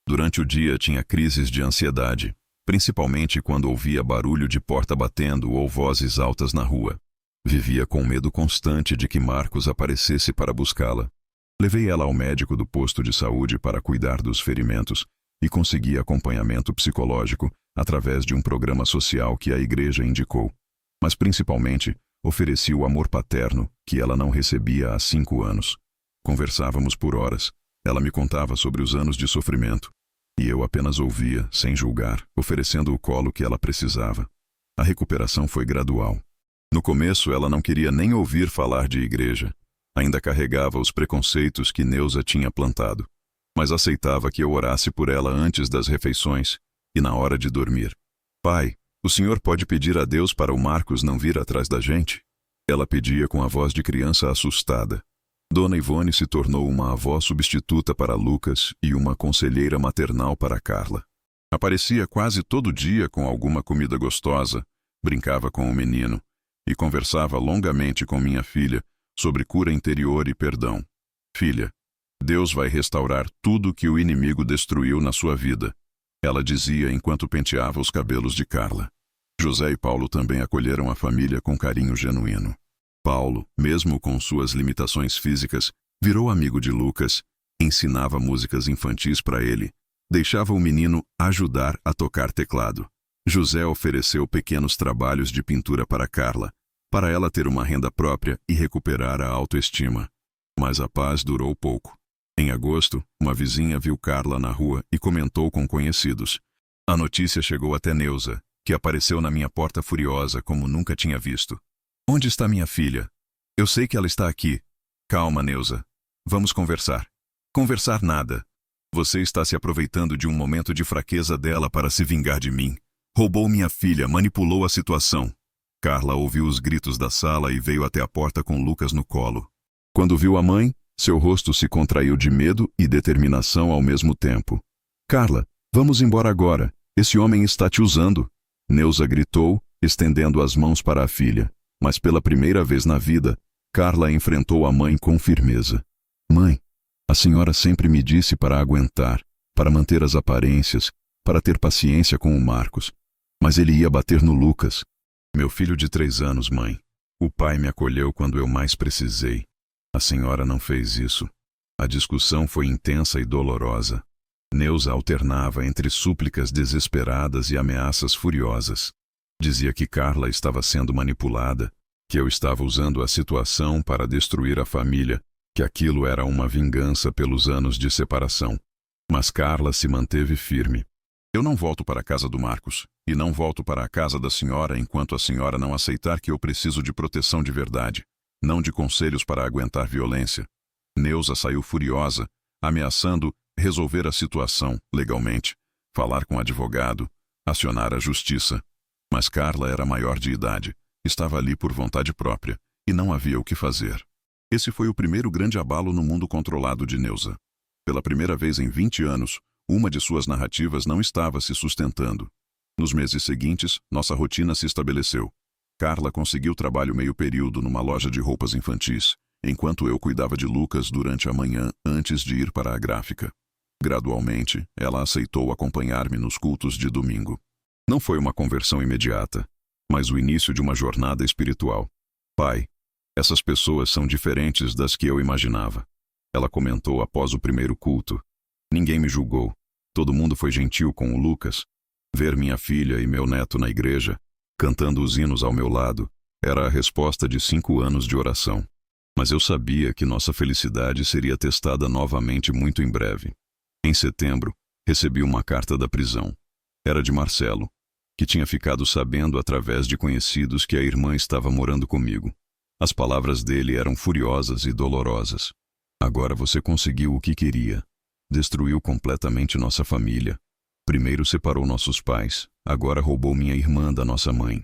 Durante o dia tinha crises de ansiedade, principalmente quando ouvia barulho de porta batendo ou vozes altas na rua. Vivia com medo constante de que Marcos aparecesse para buscá-la. Levei ela ao médico do posto de saúde para cuidar dos ferimentos e consegui acompanhamento psicológico através de um programa social que a igreja indicou. Mas principalmente, ofereci o amor paterno que ela não recebia há 5 anos. Conversávamos por horas. Ela me contava sobre os anos de sofrimento. E eu apenas ouvia, sem julgar, oferecendo o colo que ela precisava. A recuperação foi gradual. No começo, ela não queria nem ouvir falar de igreja. Ainda carregava os preconceitos que Neuza tinha plantado. Mas aceitava que eu orasse por ela antes das refeições e na hora de dormir. "Pai, o senhor pode pedir a Deus para o Marcos não vir atrás da gente?" Ela pedia com a voz de criança assustada. Dona Ivone se tornou uma avó substituta para Lucas e uma conselheira maternal para Carla. Aparecia quase todo dia com alguma comida gostosa, brincava com o menino e conversava longamente com minha filha sobre cura interior e perdão. "Filha, Deus vai restaurar tudo que o inimigo destruiu na sua vida", ela dizia enquanto penteava os cabelos de Carla. José e Paulo também acolheram a família com carinho genuíno. Paulo, mesmo com suas limitações físicas, virou amigo de Lucas, ensinava músicas infantis para ele, deixava o menino ajudar a tocar teclado. José ofereceu pequenos trabalhos de pintura para Carla, para ela ter uma renda própria e recuperar a autoestima. Mas a paz durou pouco. Em agosto, uma vizinha viu Carla na rua e comentou com conhecidos. A notícia chegou até Neuza, que apareceu na minha porta furiosa como nunca tinha visto. "Onde está minha filha? Eu sei que ela está aqui." "Calma, Neuza. Vamos conversar." "Conversar nada. Você está se aproveitando de um momento de fraqueza dela para se vingar de mim. Roubou minha filha, manipulou a situação." Carla ouviu os gritos da sala e veio até a porta com Lucas no colo. Quando viu a mãe, seu rosto se contraiu de medo e determinação ao mesmo tempo. "Carla, vamos embora agora. Esse homem está te usando." Neuza gritou estendendo as mãos para a filha. Mas pela primeira vez na vida, Carla enfrentou a mãe com firmeza. Mãe, a senhora sempre me disse para aguentar, para manter as aparências, para ter paciência com o Marcos. Mas ele ia bater no Lucas. Meu filho de 3 anos, mãe. O pai me acolheu quando eu mais precisei. A senhora não fez isso. A discussão foi intensa e dolorosa. Neuza alternava entre súplicas desesperadas e ameaças furiosas. Dizia que Carla estava sendo manipulada, que eu estava usando a situação para destruir a família, que aquilo era uma vingança pelos anos de separação. Mas Carla se manteve firme. Eu não volto para a casa do Marcos, e não volto para a casa da senhora enquanto a senhora não aceitar que eu preciso de proteção de verdade, não de conselhos para aguentar violência. Neuza saiu furiosa, ameaçando resolver a situação legalmente, falar com o advogado, acionar a justiça. Mas Carla era maior de idade, estava ali por vontade própria, e não havia o que fazer. Esse foi o primeiro grande abalo no mundo controlado de Neuza. Pela primeira vez em 20 anos, uma de suas narrativas não estava se sustentando. Nos meses seguintes, nossa rotina se estabeleceu. Carla conseguiu trabalho meio período numa loja de roupas infantis, enquanto eu cuidava de Lucas durante a manhã antes de ir para a gráfica. Gradualmente, ela aceitou acompanhar-me nos cultos de domingo. Não foi uma conversão imediata, mas o início de uma jornada espiritual. Pai, essas pessoas são diferentes das que eu imaginava. Ela comentou após o primeiro culto. Ninguém me julgou. Todo mundo foi gentil com o Lucas. Ver minha filha e meu neto na igreja, cantando os hinos ao meu lado, era a resposta de 5 anos de oração. Mas eu sabia que nossa felicidade seria testada novamente muito em breve. Em setembro, recebi uma carta da prisão. Era de Marcelo, que tinha ficado sabendo através de conhecidos que a irmã estava morando comigo. As palavras dele eram furiosas e dolorosas. Agora você conseguiu o que queria. Destruiu completamente nossa família. Primeiro separou nossos pais, agora roubou minha irmã da nossa mãe.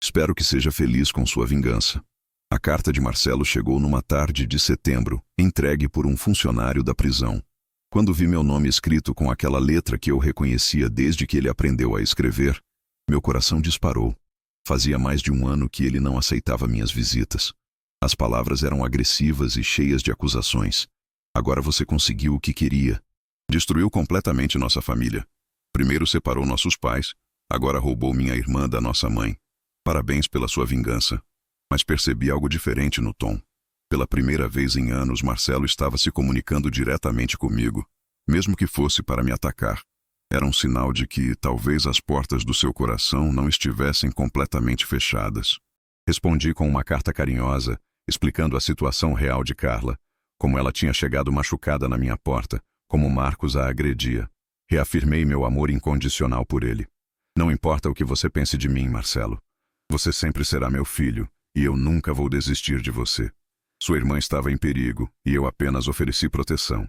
Espero que seja feliz com sua vingança. A carta de Marcelo chegou numa tarde de setembro, entregue por um funcionário da prisão. Quando vi meu nome escrito com aquela letra que eu reconhecia desde que ele aprendeu a escrever, meu coração disparou. Fazia mais de 1 ano que ele não aceitava minhas visitas. As palavras eram agressivas e cheias de acusações. Agora você conseguiu o que queria. Destruiu completamente nossa família. Primeiro separou nossos pais, agora roubou minha irmã da nossa mãe. Parabéns pela sua vingança. Mas percebi algo diferente no tom. Pela primeira vez em anos, Marcelo estava se comunicando diretamente comigo, mesmo que fosse para me atacar. Era um sinal de que talvez as portas do seu coração não estivessem completamente fechadas. Respondi com uma carta carinhosa, explicando a situação real de Carla, como ela tinha chegado machucada na minha porta, como Marcos a agredia. Reafirmei meu amor incondicional por ele. Não importa o que você pense de mim, Marcelo. Você sempre será meu filho, e eu nunca vou desistir de você. Sua irmã estava em perigo, e eu apenas ofereci proteção.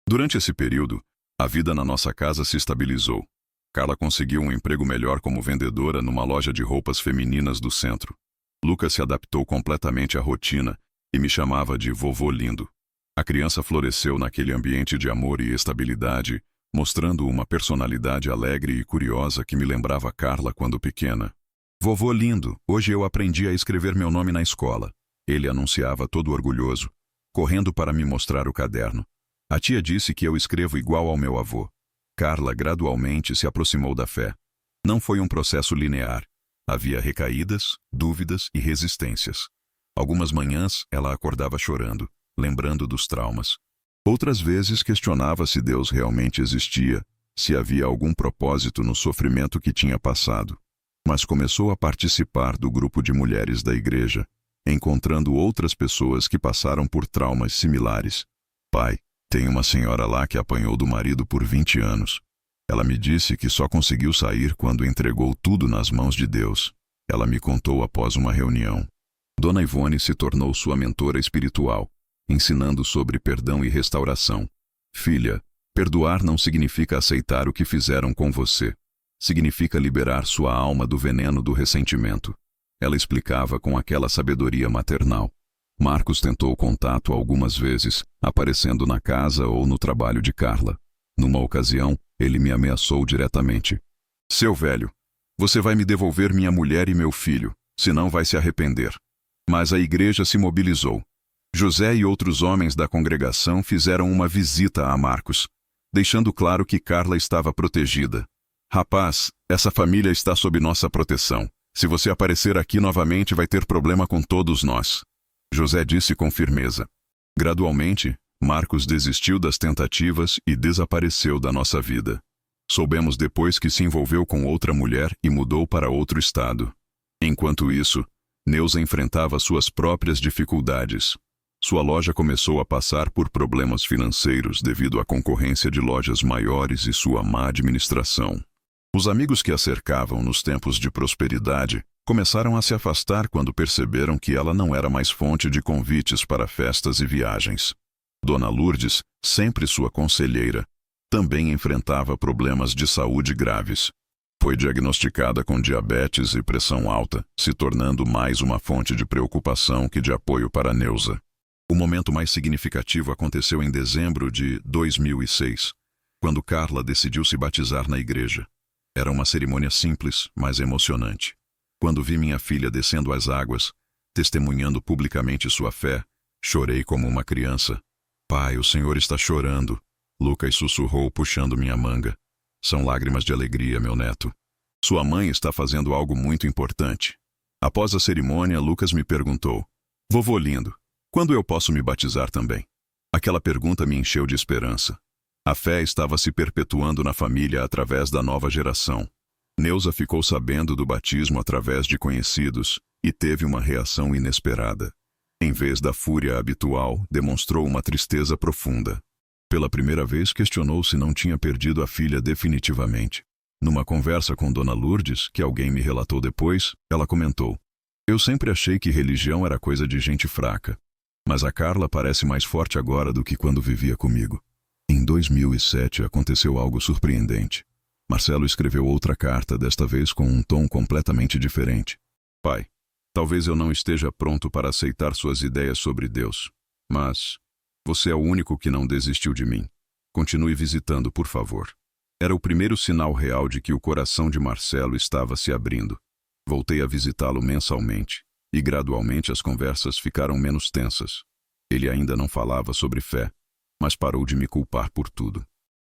Durante esse período, a vida na nossa casa se estabilizou. Carla conseguiu um emprego melhor como vendedora numa loja de roupas femininas do centro. Lucas se adaptou completamente à rotina e me chamava de vovô lindo. A criança floresceu naquele ambiente de amor e estabilidade, mostrando uma personalidade alegre e curiosa que me lembrava Carla quando pequena. Vovô lindo, hoje eu aprendi a escrever meu nome na escola. Ele anunciava todo orgulhoso, correndo para me mostrar o caderno. A tia disse que eu escrevo igual ao meu avô. Carla gradualmente se aproximou da fé. Não foi um processo linear. Havia recaídas, dúvidas e resistências. Algumas manhãs ela acordava chorando, lembrando dos traumas. Outras vezes questionava se Deus realmente existia, se havia algum propósito no sofrimento que tinha passado. Mas começou a participar do grupo de mulheres da igreja, encontrando outras pessoas que passaram por traumas similares. Pai, tem uma senhora lá que apanhou do marido por 20 anos. Ela me disse que só conseguiu sair quando entregou tudo nas mãos de Deus. Ela me contou após uma reunião. Dona Ivone se tornou sua mentora espiritual, ensinando sobre perdão e restauração. Filha, perdoar não significa aceitar o que fizeram com você. Significa liberar sua alma do veneno do ressentimento. Ela explicava com aquela sabedoria maternal. Marcos tentou contato algumas vezes, aparecendo na casa ou no trabalho de Carla. Numa ocasião, ele me ameaçou diretamente. Seu velho, Você vai me devolver minha mulher e meu filho, senão vai se arrepender. Mas a igreja se mobilizou. José e outros homens da congregação fizeram uma visita a Marcos, deixando claro que Carla estava protegida. Rapaz, essa família está sob nossa proteção. Se você aparecer aqui novamente, vai ter problema com todos nós. José disse com firmeza. Gradualmente, Marcos desistiu das tentativas e desapareceu da nossa vida. Soubemos depois que se envolveu com outra mulher e mudou para outro estado. Enquanto isso, Neuza enfrentava suas próprias dificuldades. Sua loja começou a passar por problemas financeiros devido à concorrência de lojas maiores e sua má administração. Os amigos que a cercavam nos tempos de prosperidade começaram a se afastar quando perceberam que ela não era mais fonte de convites para festas e viagens. Dona Lourdes, sempre sua conselheira, também enfrentava problemas de saúde graves. Foi diagnosticada com diabetes e pressão alta, se tornando mais uma fonte de preocupação que de apoio para Neuza. O momento mais significativo aconteceu em dezembro de 2006, quando Carla decidiu se batizar na igreja. Era uma cerimônia simples, mas emocionante. Quando vi minha filha descendo as águas, testemunhando publicamente sua fé, chorei como uma criança. Pai, o Senhor está chorando, Lucas sussurrou puxando minha manga. São lágrimas de alegria, meu neto. Sua mãe está fazendo algo muito importante. Após a cerimônia, Lucas me perguntou: Vovô lindo, quando eu posso me batizar também? Aquela pergunta me encheu de esperança. A fé estava se perpetuando na família através da nova geração. Neuza ficou sabendo do batismo através de conhecidos e teve uma reação inesperada. Em vez da fúria habitual, demonstrou uma tristeza profunda. Pela primeira vez questionou se não tinha perdido a filha definitivamente. Numa conversa com Dona Lourdes, que alguém me relatou depois, ela comentou: Eu sempre achei que religião era coisa de gente fraca. Mas a Carla parece mais forte agora do que quando vivia comigo. Em 2007 aconteceu algo surpreendente. Marcelo escreveu outra carta, desta vez com um tom completamente diferente. Pai, talvez eu não esteja pronto para aceitar suas ideias sobre Deus, mas você é o único que não desistiu de mim. Continue visitando, por favor. Era o primeiro sinal real de que o coração de Marcelo estava se abrindo. Voltei a visitá-lo mensalmente. E gradualmente as conversas ficaram menos tensas. Ele ainda não falava sobre fé, mas parou de me culpar por tudo.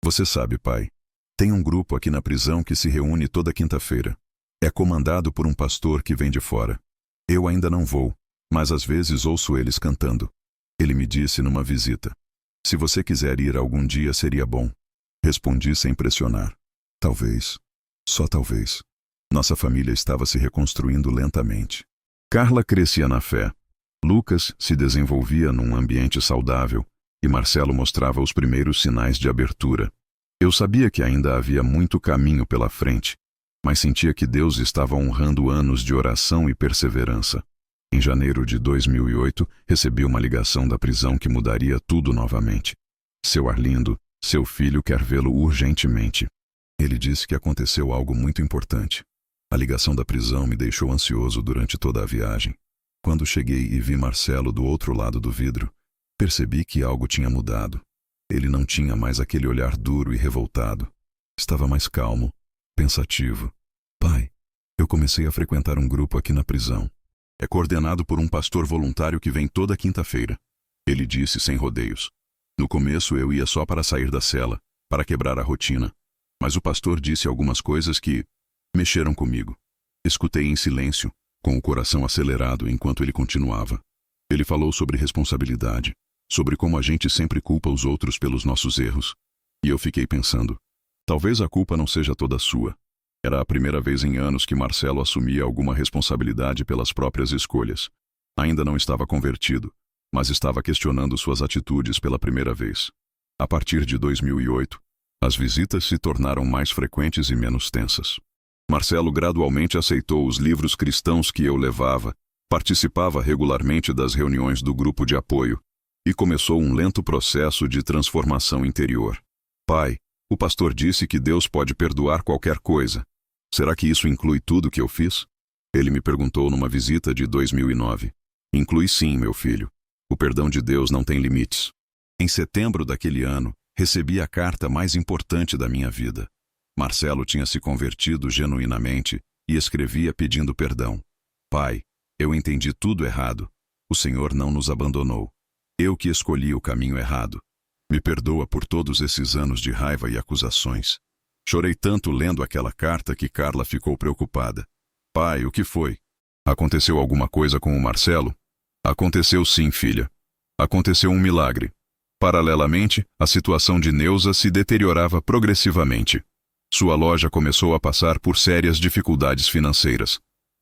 Você sabe, pai, tem um grupo aqui na prisão que se reúne toda quinta-feira. É comandado por um pastor que vem de fora. Eu ainda não vou, mas às vezes ouço eles cantando. Ele me disse numa visita: Se você quiser ir algum dia seria bom. Respondi sem pressionar. Talvez. Só talvez. Nossa família estava se reconstruindo lentamente. Carla crescia na fé. Lucas se desenvolvia num ambiente saudável e Marcelo mostrava os primeiros sinais de abertura. Eu sabia que ainda havia muito caminho pela frente, mas sentia que Deus estava honrando anos de oração e perseverança. Em janeiro de 2008, recebi uma ligação da prisão que mudaria tudo novamente. Seu Arlindo, seu filho quer vê-lo urgentemente. Ele disse que aconteceu algo muito importante. A ligação da prisão me deixou ansioso durante toda a viagem. Quando cheguei e vi Marcelo do outro lado do vidro, percebi que algo tinha mudado. Ele não tinha mais aquele olhar duro e revoltado. Estava mais calmo, pensativo. Pai, eu comecei a frequentar um grupo aqui na prisão. É coordenado por um pastor voluntário que vem toda quinta-feira. Ele disse sem rodeios. No começo eu ia só para sair da cela, para quebrar a rotina. Mas o pastor disse algumas coisas que mexeram comigo. Escutei em silêncio, com o coração acelerado enquanto ele continuava. Ele falou sobre responsabilidade, sobre como a gente sempre culpa os outros pelos nossos erros. E eu fiquei pensando, talvez a culpa não seja toda sua. Era a primeira vez em anos que Marcelo assumia alguma responsabilidade pelas próprias escolhas. Ainda não estava convertido, mas estava questionando suas atitudes pela primeira vez. A partir de 2008, as visitas se tornaram mais frequentes e menos tensas. Marcelo gradualmente aceitou os livros cristãos que eu levava, participava regularmente das reuniões do grupo de apoio e começou um lento processo de transformação interior. Pai, o pastor disse que Deus pode perdoar qualquer coisa. Será que isso inclui tudo que eu fiz? Ele me perguntou numa visita de 2009. Inclui sim, meu filho. O perdão de Deus não tem limites. Em setembro daquele ano, recebi a carta mais importante da minha vida. Marcelo tinha se convertido genuinamente e escrevia pedindo perdão. Pai, eu entendi tudo errado. O Senhor não nos abandonou. Eu que escolhi o caminho errado. Me perdoa por todos esses anos de raiva e acusações. Chorei tanto lendo aquela carta que Carla ficou preocupada. Pai, o que foi? Aconteceu alguma coisa com o Marcelo? Aconteceu sim, filha. Aconteceu um milagre. Paralelamente, a situação de Neuza se deteriorava progressivamente. Sua loja começou a passar por sérias dificuldades financeiras.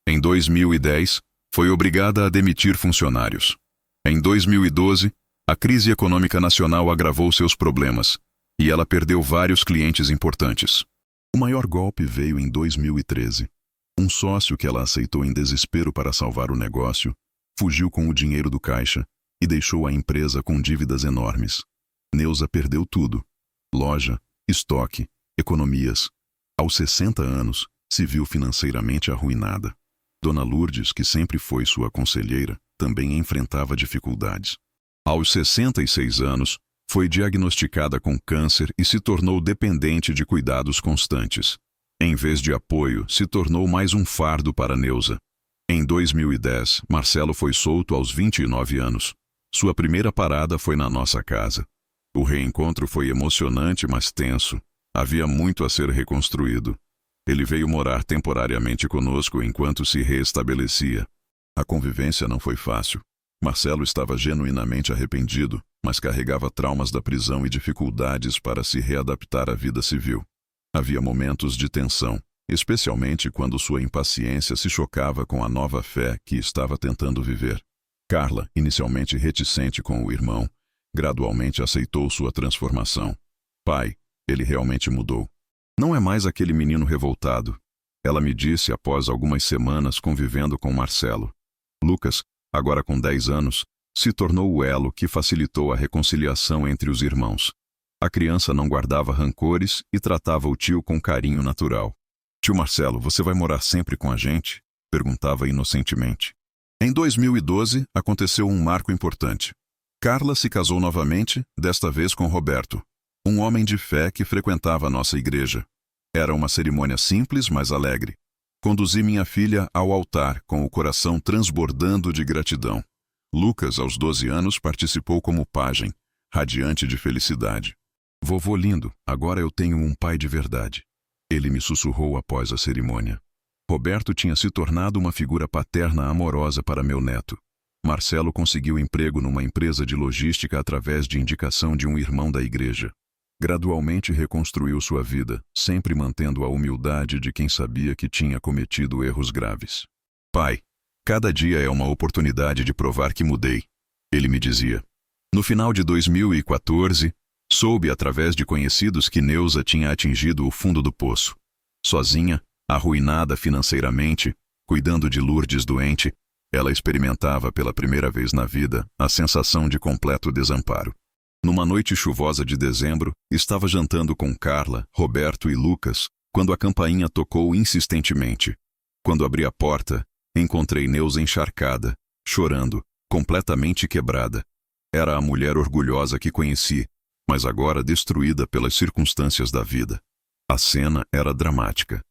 Em 2010, foi obrigada a demitir funcionários. Em 2012, a crise econômica nacional agravou seus problemas, e ela perdeu vários clientes importantes. O maior golpe veio em 2013. Um sócio que ela aceitou em desespero para salvar o negócio, fugiu com o dinheiro do caixa e deixou a empresa com dívidas enormes. Neuza perdeu tudo: loja, estoque, economias. Aos 60 anos, se viu financeiramente arruinada. Dona Lourdes, que sempre foi sua conselheira, também enfrentava dificuldades. Aos 66 anos, foi diagnosticada com câncer e se tornou dependente de cuidados constantes. Em vez de apoio, se tornou mais um fardo para Neuza. Em 2010, Marcelo foi solto aos 29 anos. Sua primeira parada foi na nossa casa. O reencontro foi emocionante, mas tenso. Havia muito a ser reconstruído. Ele veio morar temporariamente conosco enquanto se reestabelecia. A convivência não foi fácil. Marcelo estava genuinamente arrependido, mas carregava traumas da prisão e dificuldades para se readaptar à vida civil. Havia momentos de tensão, especialmente quando sua impaciência se chocava com a nova fé que estava tentando viver. Carla, inicialmente reticente com o irmão, gradualmente aceitou sua transformação. Pai, ele realmente mudou. Não é mais aquele menino revoltado. Ela me disse após algumas semanas convivendo com Marcelo. Lucas, agora com 10 anos, se tornou o elo que facilitou a reconciliação entre os irmãos. A criança não guardava rancores e tratava o tio com carinho natural. Tio Marcelo, você vai morar sempre com a gente? Perguntava inocentemente. Em 2012, aconteceu um marco importante. Carla se casou novamente, desta vez com Roberto, um homem de fé que frequentava a nossa igreja. Era uma cerimônia simples, mas alegre. Conduzi minha filha ao altar com o coração transbordando de gratidão. Lucas, aos 12 anos, participou como pajem, radiante de felicidade. Vovô lindo, agora eu tenho um pai de verdade. Ele me sussurrou após a cerimônia. Roberto tinha se tornado uma figura paterna amorosa para meu neto. Marcelo conseguiu emprego numa empresa de logística através de indicação de um irmão da igreja. Gradualmente reconstruiu sua vida, sempre mantendo a humildade de quem sabia que tinha cometido erros graves. Pai, cada dia é uma oportunidade de provar que mudei, ele me dizia. No final de 2014, soube através de conhecidos que Neuza tinha atingido o fundo do poço. Sozinha, arruinada financeiramente, cuidando de Lourdes doente, ela experimentava pela primeira vez na vida a sensação de completo desamparo. Numa noite chuvosa de dezembro, estava jantando com Carla, Roberto e Lucas, quando a campainha tocou insistentemente. Quando abri a porta, encontrei Neuza encharcada, chorando, completamente quebrada. Era a mulher orgulhosa que conheci, mas agora destruída pelas circunstâncias da vida. A cena era dramática.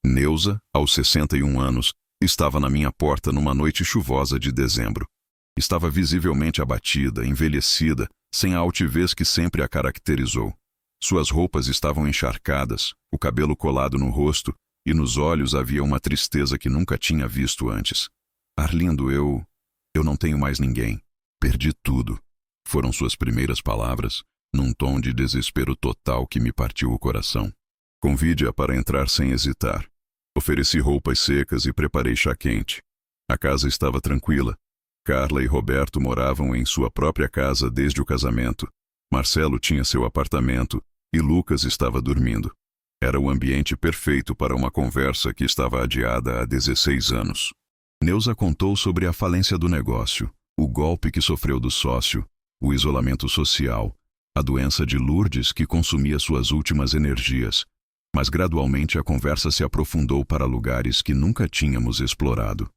Neuza, aos 61 anos, estava na minha porta numa noite chuvosa de dezembro. Estava visivelmente abatida, envelhecida, sem a altivez que sempre a caracterizou. Suas roupas estavam encharcadas, o cabelo colado no rosto, e nos olhos havia uma tristeza que nunca tinha visto antes. Arlindo, eu não tenho mais ninguém. Perdi tudo. Foram suas primeiras palavras, num tom de desespero total que me partiu o coração. Convide-a para entrar sem hesitar. Ofereci roupas secas e preparei chá quente. A casa estava tranquila. Carla e Roberto moravam em sua própria casa desde o casamento. Marcelo tinha seu apartamento e Lucas estava dormindo. Era o ambiente perfeito para uma conversa que estava adiada há 16 anos. Neuza contou sobre a falência do negócio, o golpe que sofreu do sócio, o isolamento social, a doença de Lourdes que consumia suas últimas energias. Mas gradualmente a conversa se aprofundou para lugares que nunca tínhamos explorado.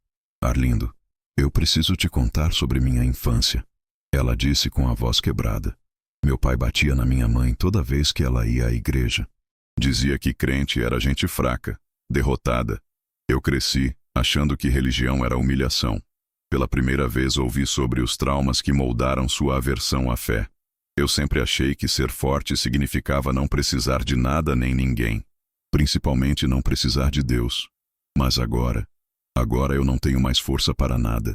Arlindo, eu preciso te contar sobre minha infância, ela disse com a voz quebrada. Meu pai batia na minha mãe toda vez que ela ia à igreja. Dizia que crente era gente fraca, derrotada. Eu cresci achando que religião era humilhação. Pela primeira vez ouvi sobre os traumas que moldaram sua aversão à fé. Eu sempre achei que ser forte significava não precisar de nada nem ninguém, principalmente não precisar de Deus. Mas agora eu não tenho mais força para nada.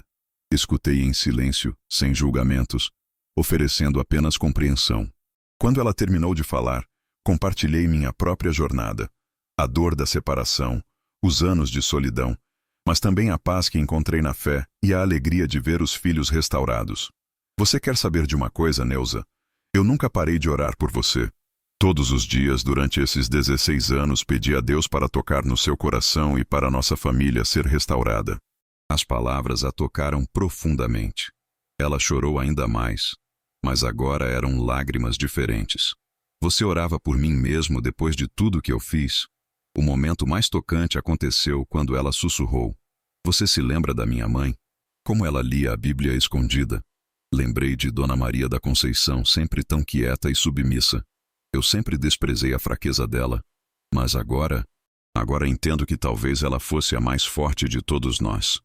Escutei em silêncio, sem julgamentos, oferecendo apenas compreensão. Quando ela terminou de falar, compartilhei minha própria jornada, a dor da separação, os anos de solidão, mas também a paz que encontrei na fé e a alegria de ver os filhos restaurados. Você quer saber de uma coisa, Neuza? Eu nunca parei de orar por você. Todos os dias, durante esses 16 anos, pedi a Deus para tocar no seu coração e para nossa família ser restaurada. As palavras a tocaram profundamente. Ela chorou ainda mais, mas agora eram lágrimas diferentes. Você orava por mim mesmo depois de tudo que eu fiz? O momento mais tocante aconteceu quando ela sussurrou: Você se lembra da minha mãe? Como ela lia a Bíblia escondida? Lembrei de Dona Maria da Conceição, sempre tão quieta e submissa. Eu sempre desprezei a fraqueza dela, mas agora entendo que talvez ela fosse a mais forte de todos nós.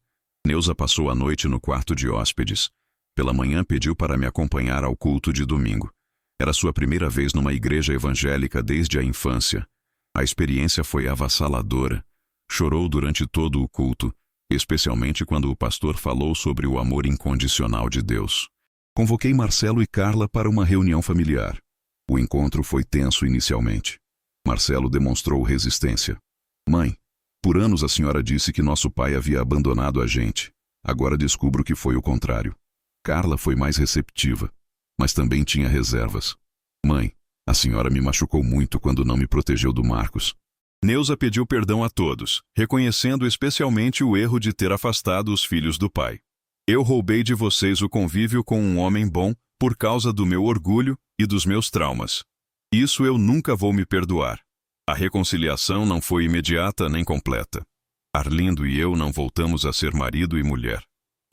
Neuza passou a noite no quarto de hóspedes. Pela manhã pediu para me acompanhar ao culto de domingo. Era sua primeira vez numa igreja evangélica desde a infância. A experiência foi avassaladora. Chorou durante todo o culto, especialmente quando o pastor falou sobre o amor incondicional de Deus. Convoquei Marcelo e Carla para uma reunião familiar. O encontro foi tenso inicialmente. Marcelo demonstrou resistência. Mãe, por anos a senhora disse que nosso pai havia abandonado a gente. Agora descubro que foi o contrário. Carla foi mais receptiva, mas também tinha reservas. Mãe, a senhora me machucou muito quando não me protegeu do Marcos. Neuza pediu perdão a todos, reconhecendo especialmente o erro de ter afastado os filhos do pai. Eu roubei de vocês o convívio com um homem bom por causa do meu orgulho e dos meus traumas. Isso eu nunca vou me perdoar. A reconciliação não foi imediata nem completa. Arlindo e eu não voltamos a ser marido e mulher.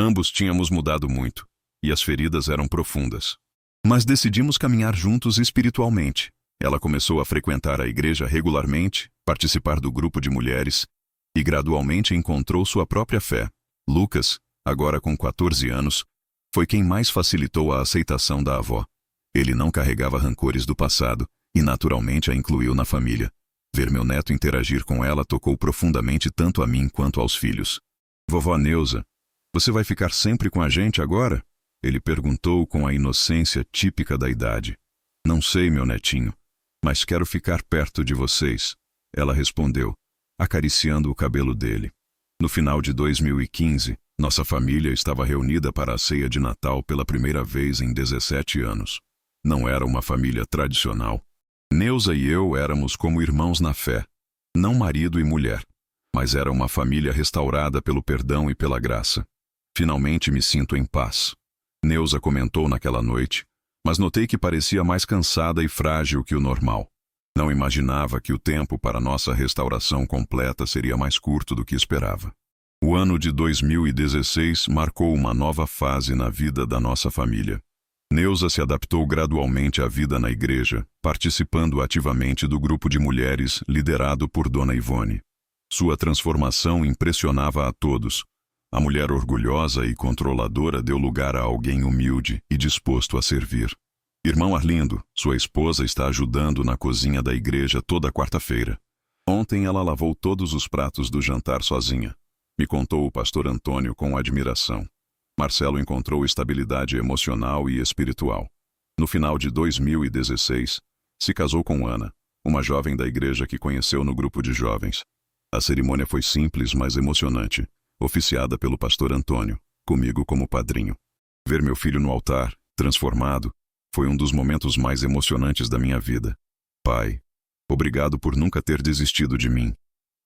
Ambos tínhamos mudado muito, e as feridas eram profundas. Mas decidimos caminhar juntos espiritualmente. Ela começou a frequentar a igreja regularmente, participar do grupo de mulheres, e gradualmente encontrou sua própria fé. Lucas, agora com 14 anos, foi quem mais facilitou a aceitação da avó. Ele não carregava rancores do passado e naturalmente a incluiu na família. Ver meu neto interagir com ela tocou profundamente tanto a mim quanto aos filhos. Vovó Neuza, você vai ficar sempre com a gente agora? Ele perguntou com a inocência típica da idade. Não sei, meu netinho, mas quero ficar perto de vocês, ela respondeu, acariciando o cabelo dele. No final de 2015, nossa família estava reunida para a ceia de Natal pela primeira vez em 17 anos. Não era uma família tradicional. Neuza e eu éramos como irmãos na fé, não marido e mulher, mas era uma família restaurada pelo perdão e pela graça. Finalmente me sinto em paz. Neuza comentou naquela noite, mas notei que parecia mais cansada e frágil que o normal. Não imaginava que o tempo para nossa restauração completa seria mais curto do que esperava. O ano de 2016 marcou uma nova fase na vida da nossa família. Neuza se adaptou gradualmente à vida na igreja, participando ativamente do grupo de mulheres liderado por Dona Ivone. Sua transformação impressionava a todos. A mulher orgulhosa e controladora deu lugar a alguém humilde e disposto a servir. Irmão Arlindo, sua esposa, está ajudando na cozinha da igreja toda quarta-feira. Ontem ela lavou todos os pratos do jantar sozinha. Me contou o pastor Antônio com admiração. Marcelo encontrou estabilidade emocional e espiritual. No final de 2016, se casou com Ana, uma jovem da igreja que conheceu no grupo de jovens. A cerimônia foi simples, mas emocionante, oficiada pelo pastor Antônio, comigo como padrinho. Ver meu filho no altar, transformado, foi um dos momentos mais emocionantes da minha vida. Pai, obrigado por nunca ter desistido de mim.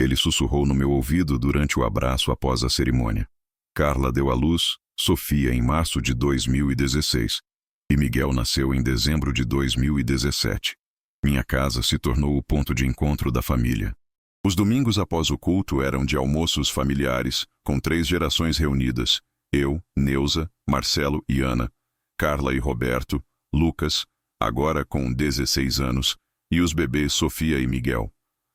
Ele sussurrou no meu ouvido durante o abraço após a cerimônia. Carla deu à luz Sofia em março de 2016 e Miguel nasceu em dezembro de 2017. Minha casa se tornou o ponto de encontro da família. Os domingos após o culto eram de almoços familiares, com 3 gerações reunidas: eu, Neuza, Marcelo e Ana, Carla e Roberto, Lucas, agora com 16 anos, e os bebês Sofia e Miguel.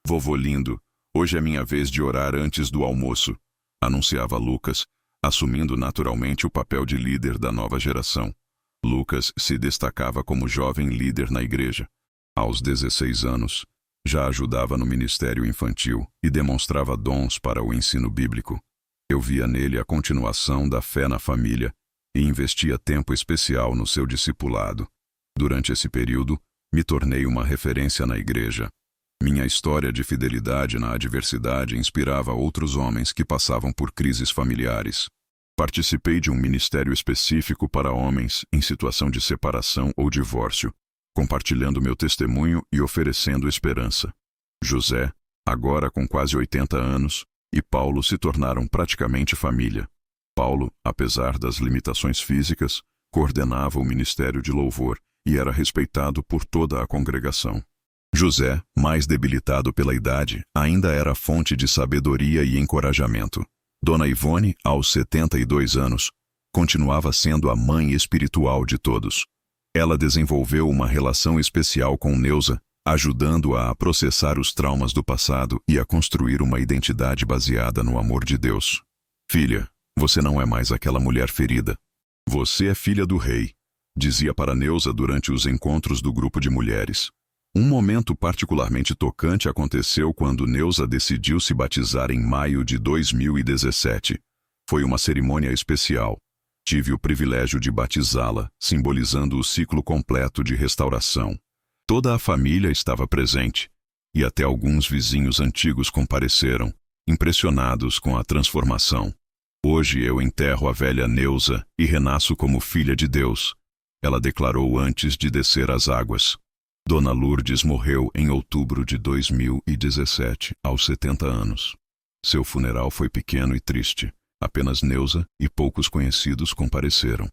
Vovô lindo, Hoje é minha vez de orar antes do almoço, anunciava Lucas, assumindo naturalmente o papel de líder da nova geração. Lucas se destacava como jovem líder na igreja. Aos 16 anos, já ajudava no ministério infantil e demonstrava dons para o ensino bíblico. Eu via nele a continuação da fé na família e investia tempo especial no seu discipulado. Durante esse período, me tornei uma referência na igreja. Minha história de fidelidade na adversidade inspirava outros homens que passavam por crises familiares. Participei de um ministério específico para homens em situação de separação ou divórcio, compartilhando meu testemunho e oferecendo esperança. José, agora com quase 80 anos, e Paulo se tornaram praticamente família. Paulo, apesar das limitações físicas, coordenava o ministério de louvor e era respeitado por toda a congregação. José, mais debilitado pela idade, ainda era fonte de sabedoria e encorajamento. Dona Ivone, aos 72 anos, continuava sendo a mãe espiritual de todos. Ela desenvolveu uma relação especial com Neuza, ajudando-a a processar os traumas do passado e a construir uma identidade baseada no amor de Deus. Filha, você não é mais aquela mulher ferida. Você é filha do rei, dizia para Neuza durante os encontros do grupo de mulheres. Um momento particularmente tocante aconteceu quando Neuza decidiu se batizar em maio de 2017. Foi uma cerimônia especial. Tive o privilégio de batizá-la, simbolizando o ciclo completo de restauração. Toda a família estava presente, e até alguns vizinhos antigos compareceram, impressionados com a transformação. Hoje eu enterro a velha Neuza e renasço como filha de Deus, ela declarou antes de descer as águas. Dona Lourdes morreu em outubro de 2017, aos 70 anos. Seu funeral foi pequeno e triste. Apenas Neuza e poucos conhecidos compareceram.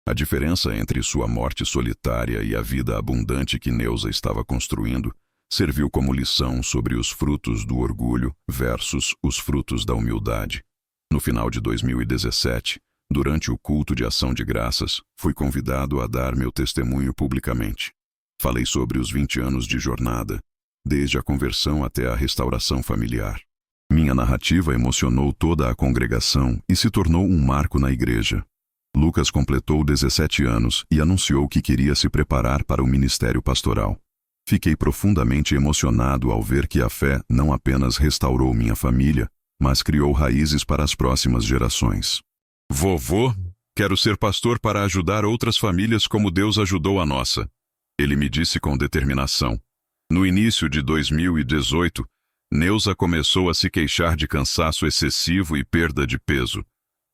A diferença entre sua morte solitária e a vida abundante que Neuza estava construindo serviu como lição sobre os frutos do orgulho versus os frutos da humildade. No final de 2017, durante o culto de ação de graças, fui convidado a dar meu testemunho publicamente. Falei sobre os 20 anos de jornada, desde a conversão até a restauração familiar. Minha narrativa emocionou toda a congregação e se tornou um marco na igreja. Lucas completou 17 anos e anunciou que queria se preparar para o ministério pastoral. Fiquei profundamente emocionado ao ver que a fé não apenas restaurou minha família, mas criou raízes para as próximas gerações. Vovô, quero ser pastor para ajudar outras famílias como Deus ajudou a nossa. Ele me disse com determinação. No início de 2018, Neuza começou a se queixar de cansaço excessivo e perda de peso.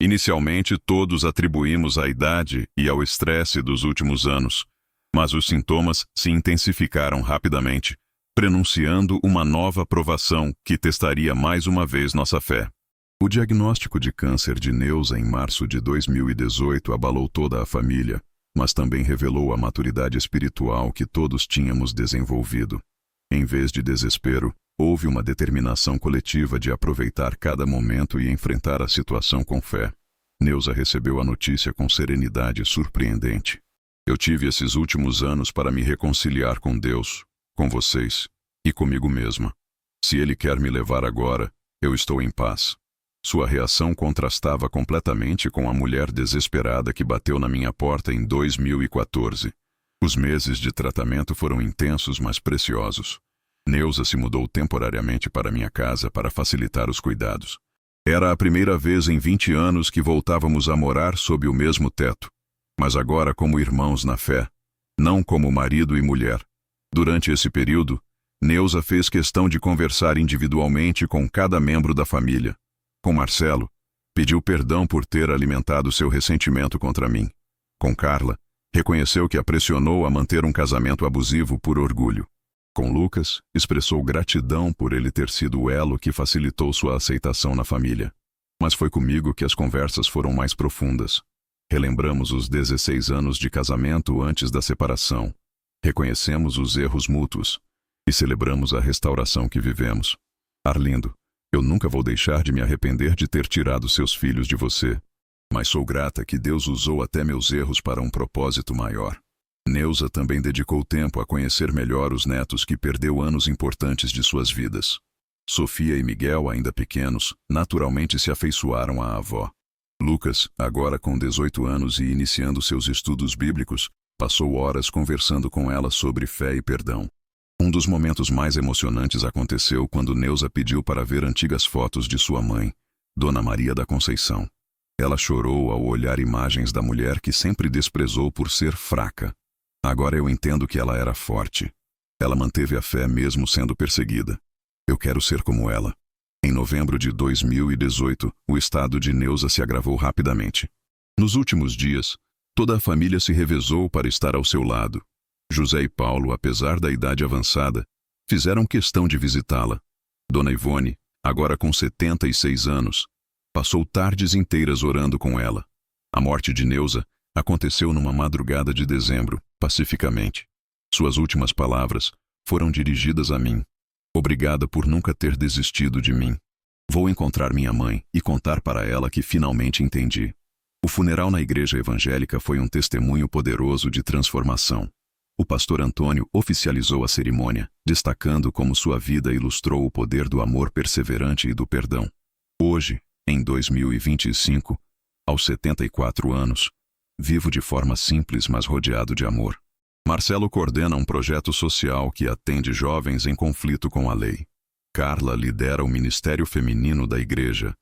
Inicialmente, todos atribuímos à idade e ao estresse dos últimos anos, mas os sintomas se intensificaram rapidamente, prenunciando uma nova provação que testaria mais uma vez nossa fé. O diagnóstico de câncer de Neuza em março de 2018 abalou toda a família, mas também revelou a maturidade espiritual que todos tínhamos desenvolvido. Em vez de desespero, houve uma determinação coletiva de aproveitar cada momento e enfrentar a situação com fé. Neuza recebeu a notícia com serenidade surpreendente. Eu tive esses últimos anos para me reconciliar com Deus, com vocês e comigo mesma. Se Ele quer me levar agora, eu estou em paz. Sua reação contrastava completamente com a mulher desesperada que bateu na minha porta em 2014. Os meses de tratamento foram intensos, mas preciosos. Neuza se mudou temporariamente para minha casa para facilitar os cuidados. Era a primeira vez em 20 anos que voltávamos a morar sob o mesmo teto, mas agora como irmãos na fé, não como marido e mulher. Durante esse período, Neuza fez questão de conversar individualmente com cada membro da família. Com Marcelo, pediu perdão por ter alimentado seu ressentimento contra mim. Com Carla, reconheceu que a pressionou a manter um casamento abusivo por orgulho. Com Lucas, expressou gratidão por ele ter sido o elo que facilitou sua aceitação na família. Mas foi comigo que as conversas foram mais profundas. Relembramos os 16 anos de casamento antes da separação. Reconhecemos os erros mútuos e celebramos a restauração que vivemos. Arlindo, eu nunca vou deixar de me arrepender de ter tirado seus filhos de você, mas sou grata que Deus usou até meus erros para um propósito maior. Neuza também dedicou tempo a conhecer melhor os netos que perdeu anos importantes de suas vidas. Sofia e Miguel, ainda pequenos, naturalmente se afeiçoaram à avó. Lucas, agora com 18 anos e iniciando seus estudos bíblicos, passou horas conversando com ela sobre fé e perdão. Um dos momentos mais emocionantes aconteceu quando Neuza pediu para ver antigas fotos de sua mãe, Dona Maria da Conceição. Ela chorou ao olhar imagens da mulher que sempre desprezou por ser fraca. Agora eu entendo que ela era forte. Ela manteve a fé mesmo sendo perseguida. Eu quero ser como ela. Em novembro de 2018, o estado de Neuza se agravou rapidamente. Nos últimos dias, toda a família se revezou para estar ao seu lado. José e Paulo, apesar da idade avançada, fizeram questão de visitá-la. Dona Ivone, agora com 76 anos, passou tardes inteiras orando com ela. A morte de Neuza aconteceu numa madrugada de dezembro, pacificamente. Suas últimas palavras foram dirigidas a mim. Obrigada por nunca ter desistido de mim. Vou encontrar minha mãe e contar para ela que finalmente entendi. O funeral na igreja evangélica foi um testemunho poderoso de transformação. O pastor Antônio oficializou a cerimônia, destacando como sua vida ilustrou o poder do amor perseverante e do perdão. Hoje, em 2025, aos 74 anos, vivo de forma simples, mas rodeado de amor. Marcelo coordena um projeto social que atende jovens em conflito com a lei. Carla lidera o Ministério Feminino da Igreja,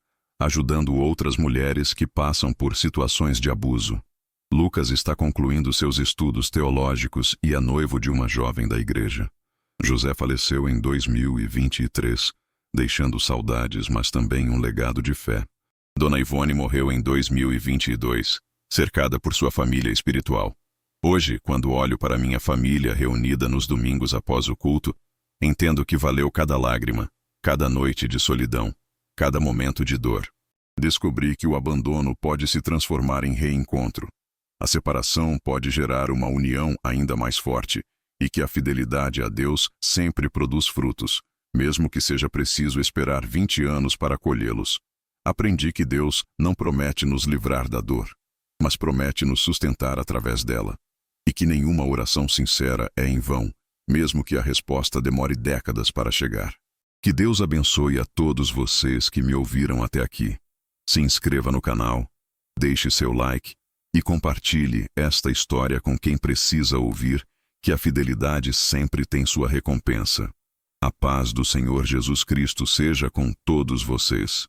ajudando outras mulheres que passam por situações de abuso. Lucas está concluindo seus estudos teológicos e é noivo de uma jovem da igreja. José faleceu em 2023, deixando saudades, mas também um legado de fé. Dona Ivone morreu em 2022, cercada por sua família espiritual. Hoje, quando olho para minha família reunida nos domingos após o culto, entendo que valeu cada lágrima, cada noite de solidão, cada momento de dor. Descobri que o abandono pode se transformar em reencontro. A separação pode gerar uma união ainda mais forte e que a fidelidade a Deus sempre produz frutos, mesmo que seja preciso esperar 20 anos para colhê-los. Aprendi que Deus não promete nos livrar da dor, mas promete nos sustentar através dela. E que nenhuma oração sincera é em vão, mesmo que a resposta demore décadas para chegar. Que Deus abençoe a todos vocês que me ouviram até aqui. Se inscreva no canal, deixe seu like e compartilhe esta história com quem precisa ouvir que a fidelidade sempre tem sua recompensa. A paz do Senhor Jesus Cristo seja com todos vocês.